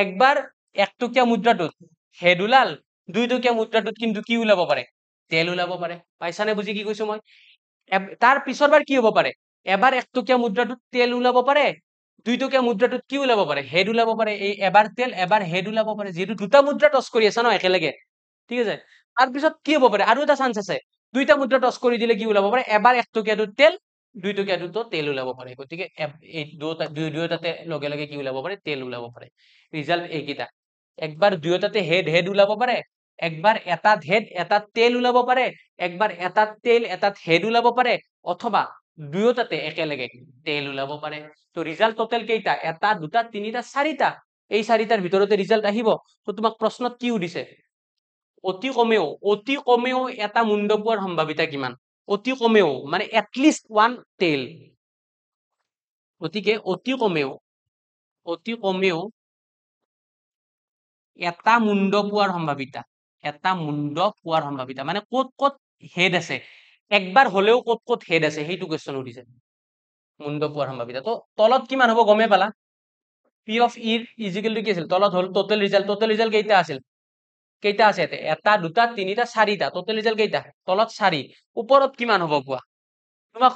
একবাৰ 1 টকীয়া মুদ্ৰাটোত হেড ওলাল 2 টকীয়া মুদ্ৰাটোত কিন্তু কি ওলাব পাৰে টেল ওলাব পাৰে পাইছানে বুজি কি কৈছো মই তাৰ পিছৰবাৰ কি হ'ব পাৰে এবাৰ 1 টকীয়া মুদ্ৰাটোত টেল ওলাব পাৰে 2 টকীয়া মুদ্ৰাটোত কি ওলাব পাৰে হেড ওলাব পাৰে এই এবাৰ টেল এবাৰ হেড ওলাব পাৰে যেহেতু দুটা মুদ্ৰা টছ কৰি আছে ন একেলগে ঠিক আছে তাৰ পিছত কি হ'ব পাৰে আৰু এটা চান্স আছে দুইটা মুদ্ৰা টছ কৰি দিলে কি ওলাব পাৰে এবাৰ 1 টকীয়াটোত টেল 2 টকীয়াটোতো টেল ওলাব পাৰে গতিকে এই দুয়োটাতে লগে লগে কি ওলাব পাৰে টেল ওলাব পাৰে ৰিজাল্ট এইকেইটা একবাৰ দুয়োটাতে হেড ওলাব পাৰে একবাৰ এটাত হেড এটাত টেল ওলাব পাৰে একবাৰ এটাত টেল এটাত হেড ওলাব পাৰে অথবা দুয়োটাতে একেলগে টেল ওলাব পাৰে তো ৰিজাল্ট টোটেল কেইটা এটা দুটা তিনিটা চাৰিটা এই চাৰিটাৰ ভিতৰতে ৰিজাল্ট আহিব তো তোমাক প্ৰশ্নত কি সুধিছে অতি কমেও এটা মুণ্ড পোৱাৰ সম্ভাৱিতা কিমান অতি কমেও মানে এটলিষ্ট 1 টেল গতিকে অতি কমেও এটা মুণ্ড পোৱাৰ সম্ভাৱিতা মানে ক'ত হেড আছে একবাৰ হলেও ক'ত ক'ত হেড আছে সেইটো কোৱেশ্চন সুধিছে মুণ্ড পোৱাৰ সম্ভাৱিতা তো তলত কিমান হ'ব গমে পালা পি অফ ইৰ ইজিকেল টু কি আছিল তলত হ'ল টোটেল ৰিজাল্ট কেইটা আছিল কেইটা আছে ইয়াতে এটা দুটা তিনিটা চাৰিটা টোটেল ৰিজাল্ট কেইটা তলত 4 ওপৰত কিমান হ'ব কোৱা তোমাক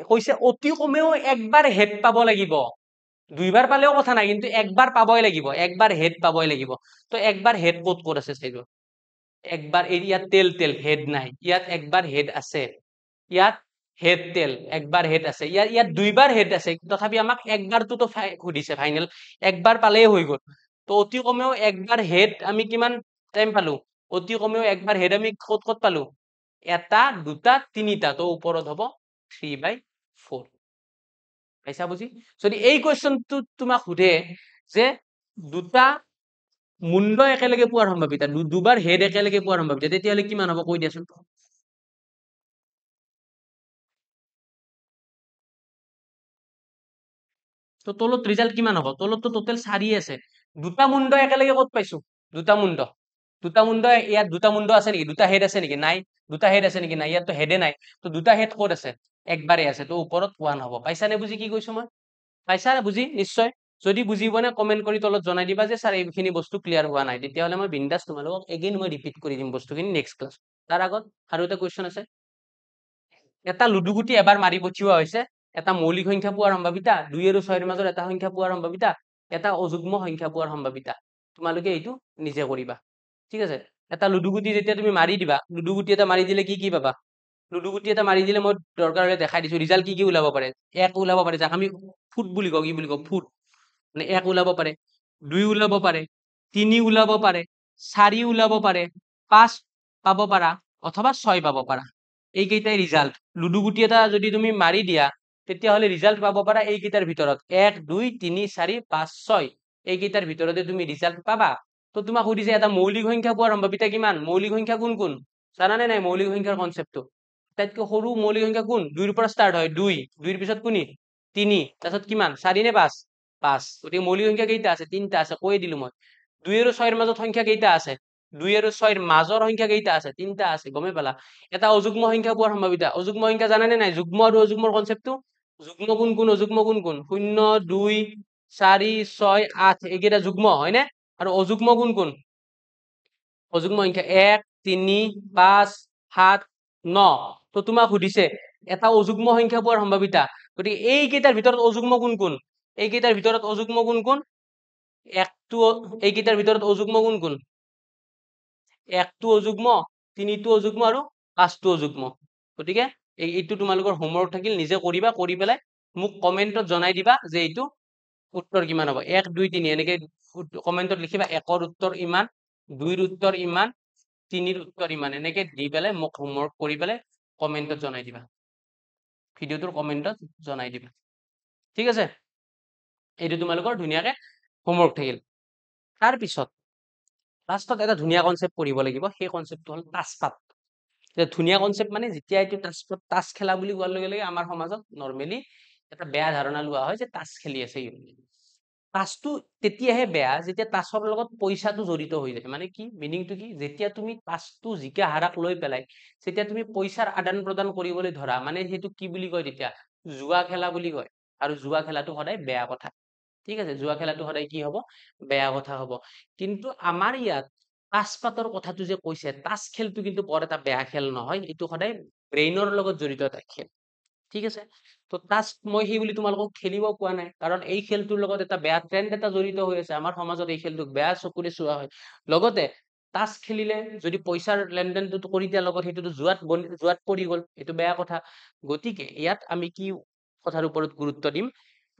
কৈছে অতি কমেও একবাৰ হেড পাব লাগিব দুইবাৰ পালেও কথা নাই কিন্তু একবাৰ পাবই লাগিব একবাৰ হেড পাবই লাগিব তো একবাৰ হেড ক'ত ক'ত আছে চাইছো একবাৰ ইয়াত তেল হেড নাই ইয়াত একবাৰ হেড আছে ইয়াত হেড তেল একবাৰ হেড আছে ইয়াত দুইবাৰ হেড আছে তথাপি আমাক একবাৰটো সুধিছে ফাইনেল একবাৰ পালেই হৈ গ'ল তো অতি কমেও একবাৰ হেড আমি কিমান টাইম পালো অতি কমেও একবাৰ হেড আমি ক'ত ক'ত পালো এটা দুটা তিনিটা তো ওপৰত হ'ব 3/4 পাইছা বুজি যদি এই কোৱেশ্চনটো তোমাক সুধে যে দুটা মুণ্ড একেলগে পোৱাৰ সম্ভাৱিতা দুবাৰ হেড একেলগে পোৱাৰ সম্ভাৱিতা তেতিয়াহ'লে কিমান হ'ব কৈ দিয়াচোন তো তলত ৰিজাল্ট কিমান হ'ব তলতটো টোটেল 4 আছে দুটা মুণ্ড একেলগে ক'ত পাইছো দুটা মুণ্ড ইয়াত দুটা মুণ্ড আছে নেকি দুটা হেড আছে নেকি নাই দুটা হেড আছে নেকি নাই ইয়াততো হেডে নাই তো দুটা হেড ক'ত আছে একবাৰে আছে তো ওপৰত 1 হ'ব পাইছানে বুজি কি কৈছো মই পাইছা বুজি নিশ্চয় যদি বুজি পোৱা নাই কমেন্ট কৰি তলত জনাই দিবা যে স্যাৰ এইখিনি বস্তু ক্লিয়াৰ হোৱা নাই তেতিয়াহ'লে মই বিন্দাস তোমালোকক এগেইন মই ৰিপিট কৰি দিম বস্তুখিনি নেক্সট ক্লাছ তাৰ আগত আৰু এটা কুৱেশ্চন আছে এটা লুডু গুটি এবাৰ মাৰি পঠিওৱা হৈছে এটা মৌলিক সংখ্যা পোৱাৰ সম্ভাৱিতা 2 আৰু 6 ৰ মাজত এটা সংখ্যা পোৱাৰ সম্ভাৱিতা এটা অযুগ্ম সংখ্যা পোৱাৰ সম্ভাৱিতা তোমালোকে এইটো নিজে কৰিবা ঠিক আছে এটা লুডু গুটি যেতিয়া তুমি মাৰি দিবা লুডু গুটি এটা মাৰি দিলে কি পাবা লুডু গুটি এটা মাৰি দিলে মই দৰকাৰ হলে দেখাই দিছো ৰিজাল্ট কি ওলাব পাৰে এক ওলাব পাৰে যাক আমি ফুট বুলি কওঁ কি বুলি কওঁ ফুট মানে এক ওলাব পাৰে 2 ওলাব পাৰে 3 ওলাব পাৰে 4 ওলাব পাৰে 5 পাব পাৰা অথবা 6 পাব পাৰা এইকেইটাই ৰিজাল্ট লুডু গুটি এটা যদি তুমি মাৰি দিয়া তেতিয়াহ'লে ৰিজাল্ট পাব পাৰা এইকেইটাৰ ভিতৰত 1 2 3 4 5 6 এইকেইটাৰ ভিতৰতে তুমি ৰিজাল্ট পাবা তো তোমাক সুধিছে এটা মৌলিক সংখ্যা পোৱাৰ সম্ভাৱিতা কিমান মৌলিক সংখ্যা কোন কোন জানানে নাই মৌলিক সংখ্যাৰ কনচেপ্টটো আটাইতকৈ সৰু মৌলিক সংখ্যা কোন 2 ৰ পৰা ষ্টাৰ্ট হয় 2 2 ৰ পিছত কোনি 3 তাৰপিছত কিমান 4 নে 5 5 গতিকে মৌলিক সংখ্যা কেইটা আছে তিনটা আছে কৈ দিলো মই 2 আৰু 6 ৰ মাজত সংখ্যা কেইটা আছে 2 আৰু 6 ৰ মাজৰ সংখ্যা কেইটা আছে তিনটা আছে গমে পালা এটা অযুগ্ম সংখ্যা পোৱাৰ সম্ভাৱিতা অযুগ্ম সংখ্যা জানানে নাই যুগ্ম আৰু অযুগ্মৰ কনচেপ্টটো যুগ্ম কোন কোন অযুগ্ম কোন কোন 0 2 4 6 8 এইকেইটা যুগ্ম হয়নে আৰু অযুগ্ম কোন কোন অযুগ্ম সংখ্যা 1 3 5 7 9 তো তোমাক সুধিছে এটা অযুগ্ম সংখ্যা পোৱাৰ সম্ভাৱিতা গতিকে এইকেইটাৰ ভিতৰত অযুগ্ম কোন কোন এইকেইটাৰ ভিতৰত অযুগ্ম কোন কোন একটো এইকেইটাৰ ভিতৰত অযুগ্ম কোন কোন একটো অযুগ্ম তিনিটো অযুগ্ম আৰু পাঁচটো অযুগ্ম গতিকে এইটো তোমালোকৰ হোমৱৰ্ক থাকিল নিজে কৰিবা কৰি পেলাই মোক কমেন্টত জনাই দিবা যে এইটো উত্তৰ কিমান হ'ব 1 2 3 এনেকে কমেন্টত লিখিবা 1 ৰ উত্তৰ ইমান 2 ৰ উত্তৰ ইমান 3 ৰ উত্তৰ ইমান এনেকে দি পেলাই মোক হোমৱৰ্ক কৰি পেলাই কমেন্টত জনাই দিবা ভিডিওটোৰ কমেন্টত জনাই দিবা ঠিক আছে এইটো তোমালোকৰ ধুনীয়াকে হোমৱৰ্ক থাকিল তাৰ পিছত লাষ্টত এটা ধুনীয়া কনসেপ্ট পঢ়িব লাগিব সেই কনসেপ্টটো হ'ল তাছপাত ধুনীয়া কনসেপ্ট মানে যেতিয়া এইটো তাছ খেলা বুলি কোৱাৰ লগে লগে আমাৰ সমাজত নৰ্মেলি এটা বেয়া ধাৰণা লোৱা হয় যে তাছ খেলি আছে তাছটো তেতিয়াহে বেয়া যেতিয়া তাছৰ লগত পইচাটো জড়িত হৈ যায় মানে কি মিনিংটো কি যেতিয়া তুমি তাছটো জিকা হাৰাক লৈ পেলাই যেতিয়া তুমি পইচাৰ আদান প্ৰদান কৰিবলৈ ধৰা মানে সেইটো কি বুলি কয় তেতিয়া জুৱা খেলা বুলি কয় আৰু জুৱা খেলাটো সদায় বেয়া কথা ঠিক আছে জুৱা খেলাটো সদায় কি হ'ব বেয়া কথা হ'ব কিন্তু আমাৰ ইয়াত তাছপাতৰ কথাটো যে কৈছে তাছ খেলটো কিন্তু বৰ এটা বেয়া খেল নহয় এইটো সদায় ব্ৰেইনৰ লগত জড়িত এটা খেল ঠিক আছে তো তাছ মই সেই বুলি তোমালোকক খেলিব কোৱা নাই কাৰণ এই খেলটোৰ লগত এটা বেয়া ট্ৰেন্ড এটা জড়িত হৈ আছে আমাৰ সমাজত এই খেলটোক বেয়া চকুৰে চোৱা হয় লগতে তাছ খেলিলে যদি পইচাৰ লেনদেনটো কৰি দিয়াৰ লগত সেইটোতো জুৱাত পৰি গ'ল এইটো বেয়া কথা গতিকে ইয়াত আমি কি কথাৰ ওপৰত গুৰুত্ব দিম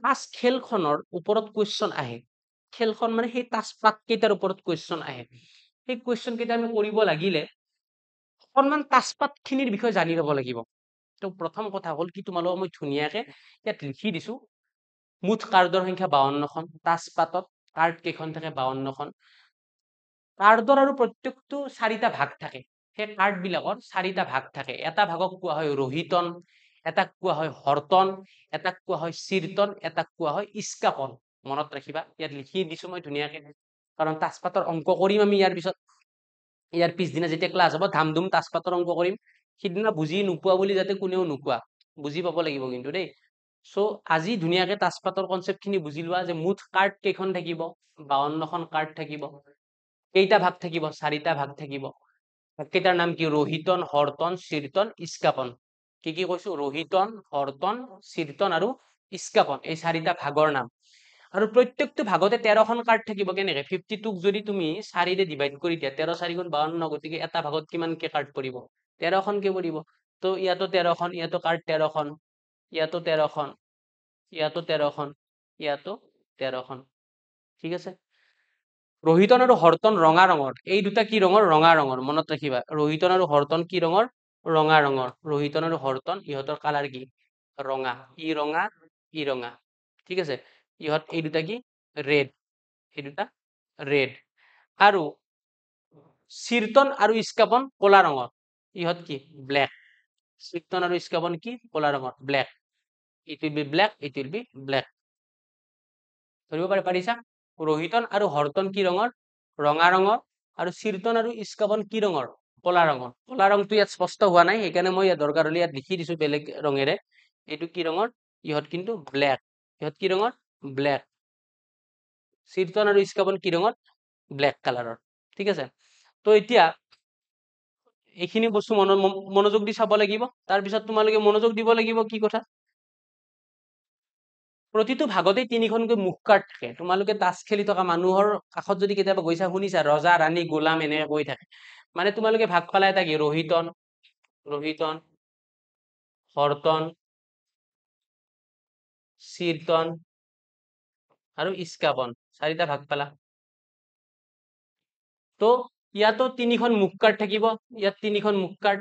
তাছ খেলখনৰ ওপৰত কুৱেশ্যন আহে খেলখন মানে সেই তাছপাত কেইটাৰ ওপৰত কুৱেশ্যন আহে সেই কুৱেশ্যন কেইটা আমি কৰিব লাগিলে অকণমান তাছপাত খিনিৰ বিষয়ে জানি ল'ব লাগিব তো প্ৰথম কথা হ'ল কি তোমালোকক মই ধুনীয়াকে ইয়াত লিখি দিছো মুঠ কাৰ্ডৰ সংখ্যা 52খন তাছপাতত কাৰ্ড কেইখন থাকে 52খন কাৰ্ডৰ আৰু প্ৰত্যেকটো 4টা ভাগ থাকে সেই কাৰ্ড বিলাকৰ 4টা ভাগ থাকে এটা ভাগক কোৱা হয় ৰোহিতন এটাক কোৱা হয় হৰ্তন এটাক কোৱা হয় চিৰতন এটাক কোৱা হয় ইস্কাপন মনত ৰাখিবা ইয়াত লিখি দিছো মই ধুনীয়াকে কাৰণ তাছপাতৰ অংক কৰিম আমি ইয়াৰ পিছত ইয়াৰ পিছদিনা যেতিয়া ক্লাছ হ'ব ধামধুম তাছপাতৰ অংক কৰিম সিদিনা বুজি নোপোৱা বুলি যাতে কোনেও নোকোৱা, বুজি পাব লাগিব কিন্তু দেই। চ' আজি ধুনীয়াকে তাছপাতৰ কনচেপ্ট খিনি বুজি লোৱা যে মুঠ কাৰ্ড কেইখন থাকিব, 52খন কাৰ্ড থাকিব। কেইটা ভাগ থাকিব, 4টা ভাগ থাকিব। ভাগকেইটাৰ নাম কি, ৰোহিতন, হৰ্তন, চিৰ্তন, ইস্কাপন। কি কি কৈছো, ৰোহিতন, হৰ্তন, চিৰ্তন আৰু ইস্কাপন, এই 4টা ভাগৰ নাম। আৰু প্ৰত্যেকটো ভাগতে 13খন কাৰ্ড থাকিব। কেনেকে, 52ক যদি তুমি 4ৰে ডিভাইড কৰি দিয়া, 13 4 গুণ 52, গতিকে এটা ভাগত কিমানকে কাৰ্ড পৰিব, 13খনকে পৰিব। তো ইয়াতো 13খন, ইয়াতো কাৰ্ড 13খন, ইয়াতো 13খন, ইয়াতো 13খন, ইয়াতো 13খন। ঠিক আছে। ৰোহিতন আৰু হৰ্তন ৰঙা ৰঙৰ, এই দুটা কি ৰঙৰ, ৰঙা ৰঙৰ, মনত ৰাখিবা। ৰোহিতন আৰু হৰ্তন কি ৰঙৰ, ৰঙা ৰঙৰ। ৰোহিতন আৰু হৰ্তন ইহঁতৰ কালাৰ কি, ৰঙা। ই ৰঙা, ই ৰঙা। ঠিক আছে। ইহঁত এই দুটা কি, ৰেড, এই দুটা ৰেড। আৰু চিৰ্তন আৰু ইস্কাপন কলা ৰঙৰ, ইহঁত কি, ব্লেক। চিৰ্তন আৰু ইস্কাপন কি, কলা ৰঙৰ, black. It will be black, it will be black. ধৰিব পাৰিছা? ৰোহিতন আৰু হৰ্তন কি ৰঙৰ, ৰঙা ৰঙৰ। আৰু চিৰ্তন আৰু ইস্কাপন কি ৰঙৰ, কলা ৰঙৰ। কলা ৰংটো ইয়াত স্পষ্ট হোৱা নাই, সেইকাৰণে মই ইয়াত দৰকাৰ হলে ইয়াত লিখি দিছো বেলেগ ৰঙেৰে। এইটো কি ৰঙৰ, ইহঁত কিন্তু ব্লেক। ইহঁত কি ৰঙৰ, ব্লেক। চিৰ্তন আৰু ইস্কাপন কি ৰঙৰ, ব্লেক কালাৰৰ। ঠিক আছে। তো এতিয়া এইখিনি বস্তু মনোযোগ দি চাব লাগিব। তাৰপিছত তোমালোকে মনোযোগ দিব লাগিব কি কথা, প্ৰতিটো ভাগতে 3খনকৈ মুখ কাৰ্ড থাকে। তোমালোকে তাচ খেলি থকা মানুহৰ কাষত যদি কেতিয়াবা গৈছা, শুনিছা ৰজা, ৰাণী, গোলাম এনেকে কৈ থাকে। মানে তোমালোকে ভাগ পালা এটা কি, ৰোহিতন, ৰোহিতন, হৰ্তন, চিৰ্তন আৰু ইস্কাপন, 4টা ভাগ পালা। তো ইয়াতো 3খন মুখ কাৰ্ড থাকিব, ইয়াত 3খন মুখ কাৰ্ড,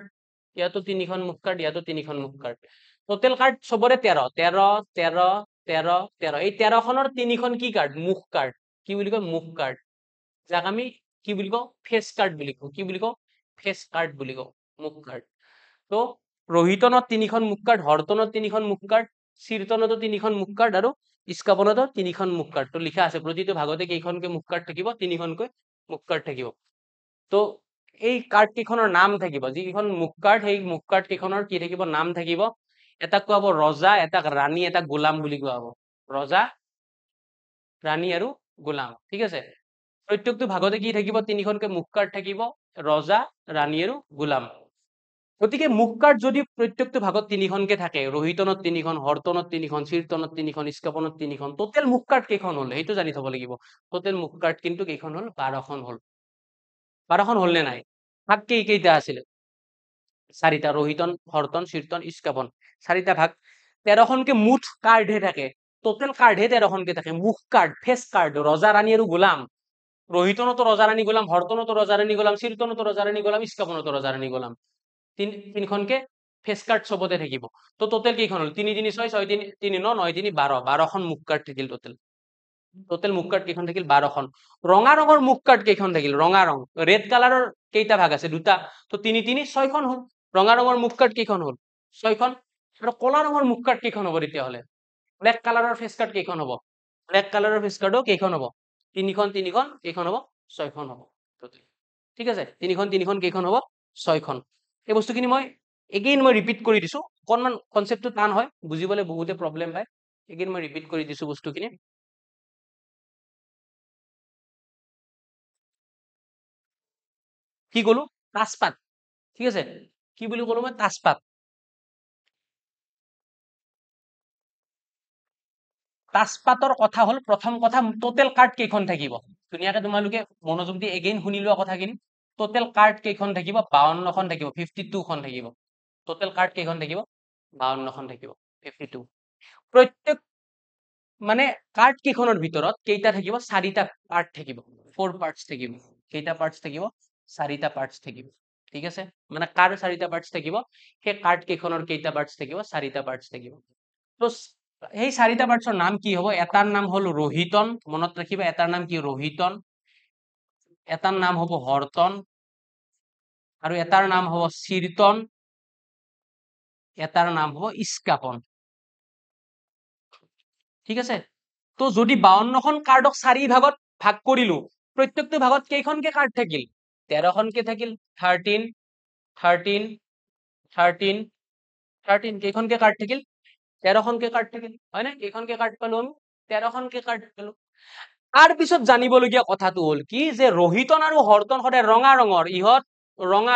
ইয়াতো 3খন মুখ কাৰ্ড, ইয়াতো 3খন মুখ কাৰ্ড। টোটেল কাৰ্ড চবৰে 13, 13, 13, 13, 13। এই 13খনৰ 3খন কি কাৰ্ড, মুখ কাৰ্ড। কি বুলি কয়, মুখ কাৰ্ড। যাক আমি কি বুলি কওঁ, ফেচ কাৰ্ড বুলি কওঁ। কি বুলি কওঁ, ফেচ কাৰ্ড বুলি কওঁ, মুখ কাৰ্ড। তো ৰোহিতনত 3খন মুখ কাৰ্ড, হৰ্তনত 3খন মুখ কাৰ্ড, চিৰ্তনতো 3খন মুখ কাৰ্ড আৰু ইস্কাপনতো 3খন মুখ কাৰ্ড। তো লিখা আছে প্ৰতিটো ভাগতে কেইখনকৈ মুখ কাৰ্ড থাকিব, 3খনকৈ মুখ কাৰ্ড থাকিব। তো এই কাৰ্ড কেইখনৰ নাম থাকিব, যিকেইখন মুখ কাৰ্ড, সেই মুখ কাৰ্ড কেইখনৰ কি থাকিব, নাম থাকিব। এটাক কোৱা হ'ব ৰজা, এটাক ৰাণী, এটাক গোলাম বুলি কোৱা হ'ব। ৰজা, ৰাণী আৰু গোলাম। ঠিক আছে। প্ৰত্যেকটো ভাগতে কি থাকিব, 3খনকৈ মুখ কাৰ্ড থাকিব, ৰজা, ৰাণী আৰু গোলাম। গতিকে মুখ কাৰ্ড যদি প্ৰত্যেকটো ভাগত 3খনকে থাকে, ৰোহিতনত 3খন, হৰ্তনত 3খন, চিৰ্তনত 3খন, ইস্কাপনত 3খন, টোটেল মুখ কাৰ্ড কেইখন হল, সেইটো জানি থব লাগিব। টোটেল মুখ কাৰ্ড কিন্তু কেইখন হল, 12খন হল। 12খন হল নে নাই? ভাগ কেইটা আছিলে, 4টা। ৰোহিতন, হৰ্তন, চিৰ্তন, ইস্কাপন, 4টা ভাগ। 13খনকে মুঠ কাৰ্ডহে থাকে, টোটেল কাৰ্ডহে 13খনকে থাকে। মুখ কাৰ্ড, ফেচ কাৰ্ড, ৰজা, ৰাণী আৰু গোলাম। ৰোহিতনতো ৰজা, ৰাণী, গোলাম, হৰ্তনতো ৰজা, ৰাণী, গোলাম, চিৰ্তনতো ৰজা, ৰাণী, গোলাম, ইস্কাপনতো ৰজা, ৰাণী, গোলাম। 3খনকে ফেচ কাৰ্ড চবতে থাকিব। তো টোটেল কেইখন হল, 3 3 6 6 3 3 9 9 3 12, 12খন মুখ কাৰ্ড থাকিল টোটেল। টোটেল মুখ কাৰ্ড কেইখন থাকিল, 12খন। ৰঙা ৰঙৰ মুখ কাৰ্ড কেইখন থাকিল, ৰঙা ৰং, ৰেড কালাৰৰ কেইটা ভাগ আছে, 2টা। তো 3 3 6খন হল। ৰঙা ৰঙৰ মুখ কাৰ্ড কেইখন হল, 6খন। আৰু কলা ৰঙৰ মুখ কাৰ্ড কেইখন হ'ব তেতিয়াহ'লে, ব্লেক কালাৰৰ ফেচ কাৰ্ড কেইখন হ'ব, ব্লেক কালাৰৰ ফেচ কাৰ্ডো কেইখন হ'ব, 3খন 3খন কেইখন হ'ব, 6খন হ'ব টোটেল। ঠিক আছে। 3খন 3খন কেইখন হ'ব, 6খন। এই বস্তুখিনি মই এগেইন মই ৰিপিট কৰি দিছো, অকণমান কনচেপ্টটো টান হয়, বুজিবলৈ বহুতে প্ৰব্লেম পায়। এগেইন মই ৰিপিট কৰি দিছো বস্তুখিনি। কি কলো, তাজপাত। ঠিক আছে। কি বুলি কলো মই, তাজপাত। তাজপাতৰ কথা হল, প্ৰথম কথা টোটেল কাৰ্ড কেইখন থাকিব। ধুনীয়াকে তোমালোকে মনোযোগ দি এগেইন শুনি লোৱা কথাখিনি। টোটেল কাৰ্ড কেইখন থাকিব, 52খন থাকিব, 52খন থাকিব। টোটেল কাৰ্ড কেইখন থাকিব, 52খন থাকিব, 52। প্ৰত্যেক মানে কাৰ্ড কেইখনৰ ভিতৰত কেইটা থাকিব, 4টা পাৰ্ট থাকিব, 4 পাৰ্টস থাকিব। কেইটা পাৰ্টস থাকিব, 4টা পাৰ্টস থাকিব। ঠিক আছে। মানে কাৰ 4টা পাৰ্টস থাকিব, সেই কাৰ্ড কেইখনৰ কেইটা পাৰ্টস থাকিব, 4টা পাৰ্টস থাকিব। তো সেই 4টা পাৰ্টসৰ নাম কি হ'ব, এটাৰ নাম হল ৰোহিতন, মনত ৰাখিবা, এটাৰ নাম কি, ৰোহিতন। এটাৰ নাম হ'ব হৰ্তন, আৰু এটাৰ নাম হ'ব চিৰ্তন, এটাৰ নাম হ'ব ইস্কাপন। ঠিক আছে। তো যদি 52খন কাৰ্ডক 4 ভাগত ভাগ কৰিলো, প্ৰত্যেকটো ভাগত কেইখনকে কাৰ্ড থাকিল, 13খনকে থাকিল, 13, 13, 13 13 কেইখনকে কাৰ্ড থাকিল 13খনকে কাৰ্ড থাকিল হয় না কেইখনকে কাৰ্ড পালো আমি 13খনকে কাৰ্ড পালো তাৰ পিছত জানিবলগীয়া কথাটো হ'ল কি যে ৰহিতন আৰু হৰ্তন সদায় ৰঙা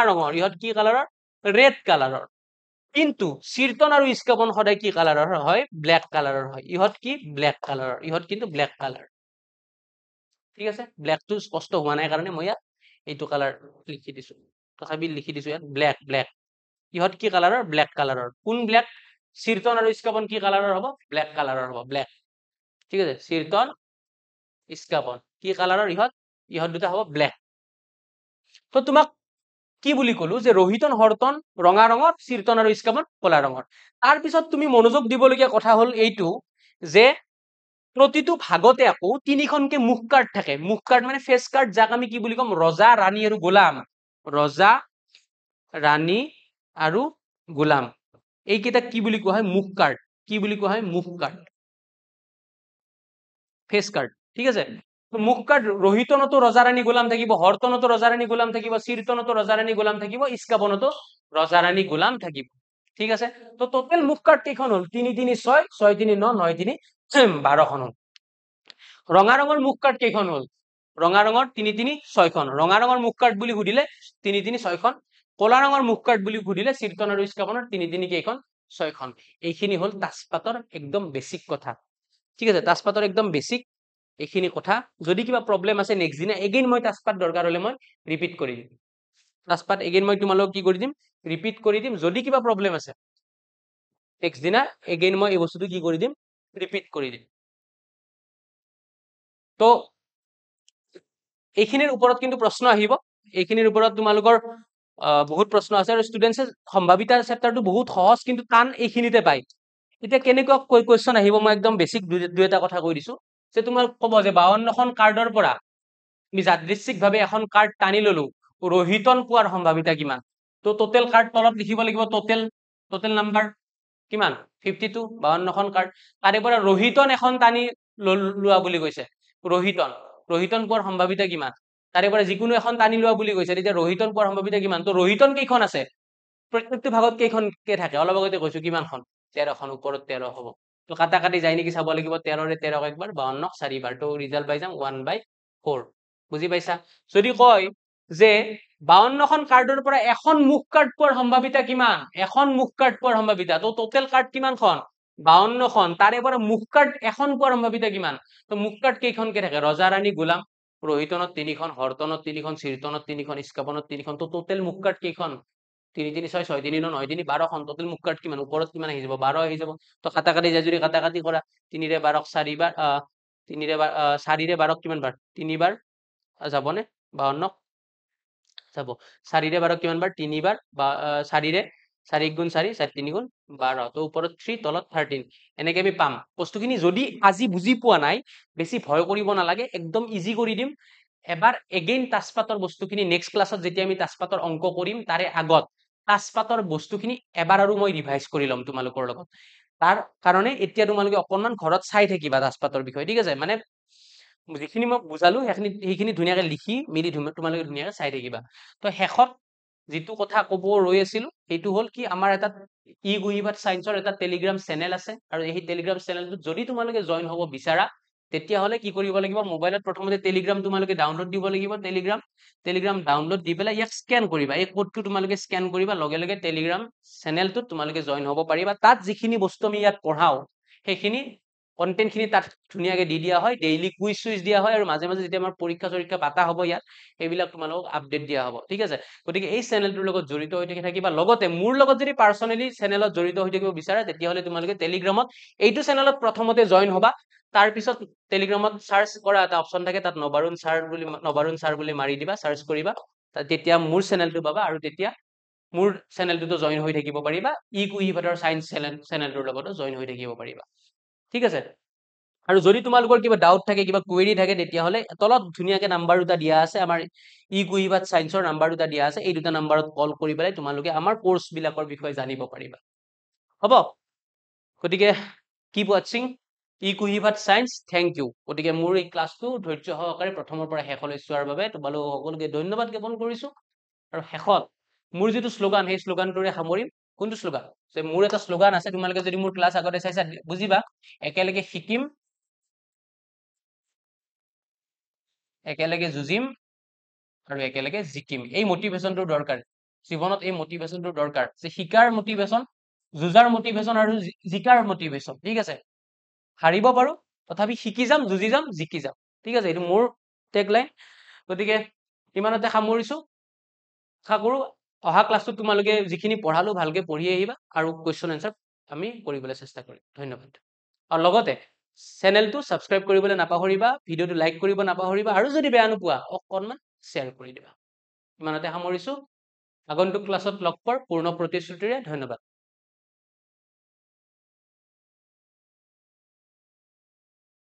ৰঙৰ ইহত কি কালাৰৰ ৰেড কালাৰৰ কিন্তু চিৰ্তন আৰু ইস্কাপন সদায় কি কালাৰৰ হয় ব্লেক কালাৰৰ হয় ইহত কি ব্লেক কালাৰৰ ইহত কিন্তু ব্লেক কালাৰ ঠিক আছে ব্লেকটো স্পষ্ট হোৱা নাই কাৰণে মই ইয়াত এইটো কালাৰ লিখি দিছো তথাপি লিখি দিছো ইয়াত ব্লেক ইহত কি কালাৰৰ ব্লেক কালাৰৰ কোন ব্লেক চিৰ্তন আৰু ইস্কাপন কি কালাৰৰ হ'ব ব্লেক কালাৰৰ হ'ব ব্লেক ঠিক আছে চিৰ্তন ইস্কাপন কি কালাৰৰ ইহত দুটা হ'ব ব্লেক তো তোমাক কি বুলি কলো যে ৰহিতন হৰ্তন ৰঙা ৰঙৰ চিৰ্তন আৰু ইস্কাপন কলা ৰঙৰ তাৰ পিছত তুমি মনোযোগ দিবলগীয়া কথা হ'ল এইটো যে প্ৰতিটো ভাগতে আকৌ তিনিখনকে মুখ কাৰ্ড থাকে মুখ কাৰ্ড মানে ফেচ কাৰ্ড যাক আমি কি বুলি ক'ম ৰজা ৰাণী আৰু গোলাম ৰজা ৰাণী আৰু গোলাম এইকেইটা কি বুলি কোৱা হয় মুখ কাৰ্ড কি বুলি কোৱা হয় মুখ কাৰ্ড ফেচ কাৰ্ড ঠিক আছে মুখ কাৰ্ড ৰহিতনতো ৰজা ৰাণী গোলাম থাকিব হৰ্তনতো ৰজা ৰাণী গোলাম থাকিব চিৰ্তনতো ৰজা ৰাণী গোলাম থাকিব ইস্কাপনতো ৰজা ৰাণী গোলাম থাকিব ঠিক আছে তো টোটেল মুখ কাৰ্ড কেইখন হ'ল 3 3 6 6 3 9 9 3 12খন হ'ল ৰঙা ৰঙৰ মুখ কাৰ্ড কেইখন হ'ল ৰঙা ৰঙৰ 3 3 6খন ৰঙা ৰঙৰ মুখ কাৰ্ড বুলি সুধিলে 3 3 6খন কলা ৰঙৰ মুখ কাৰ্ড বুলি সুধিলে চিৰ্তন আৰু ইস্কাপনৰ 3 3 কেইখন 6খন এইখিনি হ'ল তাছপাতৰ একদম বেসিক কথা ঠিক আছে তাছপাতৰ একদম বেসিক এইখিনি কথা যদি কিবা প্ৰবলেম আছে নেক্সট দিনা এগেইন মই তাছপাত দৰকাৰ হলে মই ৰিপিট কৰি দিম তাছপাত এগেইন মই তোমালোকক কি কৰি দিম ৰিপিট কৰি দিম যদি কিবা প্ৰবলেম আছে নেক্সট দিনা এগেইন মই এই বস্তুটো কি কৰি দিম ৰিপিট কৰি দিম তো এইখিনিৰ ওপৰত কিন্তু প্ৰশ্ন আহিব এইখিনিৰ ওপৰত তোমালোকৰ বহুত প্ৰশ্ন আছে আৰু ষ্টুডেন্টছে সম্ভাৱিতা চেপ্টাৰটো বহুত সহজ কিন্তু টান এইখিনিতে পায় এতিয়া কেনেকুৱা কোৱেশ্চন আহিব মই একদম বেসিক দুই এটা কথা কৈ দিছো যে তোমাক ক'ব যে 52খন কাৰ্ডৰ পৰা আমি যাদৃচ্ছিকভাৱে এখন কাৰ্ড টানি ললো ৰহিতন পোৱাৰ সম্ভাৱিতা কিমান তো টোটেল কাৰ্ড তলত লিখিব লাগিব টোটেল নাম্বাৰ কিমান 52 52খন কাৰ্ড তাৰে পৰা ৰহিতন এখন টানি লোৱা বুলি কৈছে ৰহিতন পোৱাৰ সম্ভাৱিতা কিমান তাৰে পৰা যিকোনো এখন টানি লোৱা বুলি কৈছে তেতিয়া ৰহিতন পোৱাৰ সম্ভাৱিতা কিমান তো ৰহিতন কেইখন আছে প্ৰত্যেকটো ভাগত কেইখনকে থাকে অলপ আগতে কৈছো কিমানখন 13খন ওপৰত 13 হ'ব তো কাটা কাটি যায় নেকি চাব লাগিব 13 ৰে 13 একবাৰ 52 4বাৰ তো ৰিজাল্ট পাই যাম 1/4 বুজি পাইছা যদি কয় যে 52খন কাৰ্ডৰ পৰা এখন মুখ কাৰ্ড পোৱাৰ সম্ভাৱিতা কিমান এখন মুখ কাৰ্ড পোৱাৰ সম্ভাৱিতা তো টোটেল কাৰ্ড কিমানখন 52খন তাৰে পৰা মুখ কাৰ্ড এখন পোৱাৰ সম্ভাৱিতা কিমান তো মুখ কাৰ্ড কেইখনকে থাকে ৰজা ৰাণী গোলাম ৰহিতনত 3খন হৰ্তনত 3খন চিৰ্তনত 3খন ইস্কাপনত 3খন তো টোটেল মুখ কাৰ্ড কেইখন 3 3 6 6 3 9 9 3 12খন টোটেল মুখ কাৰ্ড কিমান ওপৰত কিমান আহি যাব 12 আহি যাব তো কাটা কাটি যায় যদি কাটা কাটি কৰা 3 ৰে 12ক 4বাৰ 3 ৰে 4 ৰে 12ক কিমান বাৰ 3বাৰ যাবনে 52 যাব 4 ৰে 12ক কিমান বাৰ 3বাৰ 4 ৰে 4 1 গুণ 4 4 3 গুণ 12 তো ওপৰত 3 তলত 13 এনেকে আমি পাম বস্তুখিনি যদি আজি বুজি পোৱা নাই বেছি ভয় কৰিব নালাগে একদম ইজি কৰি দিম এবাৰ এগেইন তাছপাতৰ বস্তুখিনি নেক্সট ক্লাছত যেতিয়া আমি তাছপাতৰ অংক কৰিম তাৰে আগত তাছপাতৰ বস্তুখিনি এবাৰ আৰু মই ৰিভাইজ কৰি ল'ম তোমালোকৰ লগত তাৰ কাৰণে এতিয়া তোমালোকে অকনমান ঘৰত চাই থাকিবা তাছপাতৰ বিষয়ে ঠিক আছে মানে যিখিনি মই বুজালো সেইখিনি ধুনীয়াকৈ লিখি মিলি তোমালোকে ধুনীয়াকৈ চাই থাকিবা তো শেষত যিটো কথা ক'ব ৰৈ আছিল সেইটো হ'ল কি আমাৰ এটা ই গুহিবাট সায়েন্সৰ এটা টেলিগ্ৰাম চেনেল আছে আৰু এই টেলিগ্ৰাম চেনেলটোত যদি তোমালোকে জইন হ'ব বিচাৰা তেতিয়াহ'লে কি কৰিব লাগিব মোবাইলত প্ৰথমতে টেলিগ্ৰাম তোমালোকে ডাউনলোড দিব লাগিব টেলিগ্ৰাম ডাউনলোড দি পেলাই ইয়াক স্কেন কৰিবা এই কোডটো তোমালোকে স্কেন কৰিবা লগে লগে টেলিগ্ৰাম চেনেলটোত তোমালোকে জইন হ'ব পাৰিবা তাত যিখিনি বস্তু আমি ইয়াত পঢ়াও সেইখিনি কন্টেন্টখিনি তাত ধুনীয়াকৈ দি দিয়া হয় ডেইলি কুইজ চুইজ দিয়া হয় আৰু মাজে মাজে যেতিয়া আমাৰ পৰীক্ষা চৰীক্ষা পাতা হ'ব ইয়াত সেইবিলাক তোমালোকক আপডেট দিয়া হ'ব ঠিক আছে গতিকে এই চেনেলটোৰ লগত জড়িত হৈ থাকিবা লগতে মোৰ লগত যদি পাৰ্চনেলি চেনেলত জড়িত হৈ থাকিব বিচাৰা তেতিয়াহ'লে তোমালোকে টেলিগ্ৰামত এইটো চেনেলত প্ৰথমতে জইন হ'বা তাৰপিছত টেলিগ্ৰামত সাৰ্চ কৰা এটা অপচন থাকে তাত নবাৰুণ ছাৰ বুলি মাৰি দিবা সাৰ্চ কৰিবা তেতিয়া মোৰ চেনেলটো পাবা আৰু তেতিয়া মোৰ চেনেলটোতো জইন হৈ থাকিব পাৰিবা ই কুহিবাটৰ সায়েন্স চেনেলটোৰ লগতো জইন হৈ থাকিব পাৰিবা ঠিক আছে আৰু যদি তোমালোকৰ কিবা ডাউট থাকে কিবা কুৱেৰি থাকে তেতিয়াহ'লে তলত ধুনীয়াকৈ নাম্বাৰ দুটা দিয়া আছে আমাৰ ই কুহিবাট সায়েন্সৰ নাম্বাৰ দুটা দিয়া আছে এই দুটা নাম্বাৰত কল কৰি পেলাই তোমালোকে আমাৰ কোৰ্চবিলাকৰ বিষয়ে জানিব পাৰিবা হ'ব গতিকে কিপ ৱাচিং ই কুহিবাট সায়েন্স থেংক ইউ গতিকে মোৰ এই ক্লাছটো ধৈৰ্য সহকাৰে প্ৰথমৰ পৰা শেষলৈ চোৱাৰ বাবে তোমালোক সকলোকে ধন্যবাদ জ্ঞাপন কৰিছো আৰু শেষত মোৰ যিটো শ্লোগান সেই শ্লোগানটোৰে সামৰিম কোনটো শ্লোগান যে মোৰ এটা শ্লোগান আছে তোমালোকে যদি মোৰ ক্লাছ আগতে চাইছা বুজিবা একেলগে শিকিম একেলগে যুঁজিম আৰু একেলগে জিকিম এই মটিভেশ্যনটো দৰকাৰ জীৱনত এই মটিভেশ্যনটো দৰকাৰ যে শিকাৰ মটিভেশ্যন যুঁজাৰ মটিভেশ্যন আৰু জিকাৰ মটিভেশ্যন ঠিক আছে হাৰিব পাৰো তথাপি শিকি যাম যুঁজি যাম জিকি যাম ঠিক আছে এইটো মোৰ টেগলাইন গতিকে ইমানতে সামৰিছো আশা কৰো অহা ক্লাছটোত তোমালোকে যিখিনি পঢ়ালো ভালকে পঢ়ি আহিবা আৰু কুৱেশ্যন এনচাৰ আমি কৰিবলৈ চেষ্টা কৰিম ধন্যবাদ আৰু লগতে চেনেলটো ছাবস্ক্ৰাইব কৰিবলৈ নাপাহৰিবা ভিডিঅ'টো লাইক কৰিব নাপাহৰিবা আৰু যদি বেয়া নোপোৱা অকণমান শ্বেয়াৰ কৰি দিবা ইমানতে সামৰিছো আগন্তুক ক্লাছত লগ পোৱাৰ পূৰ্ণ প্ৰতিশ্ৰুতিৰে ধন্যবাদ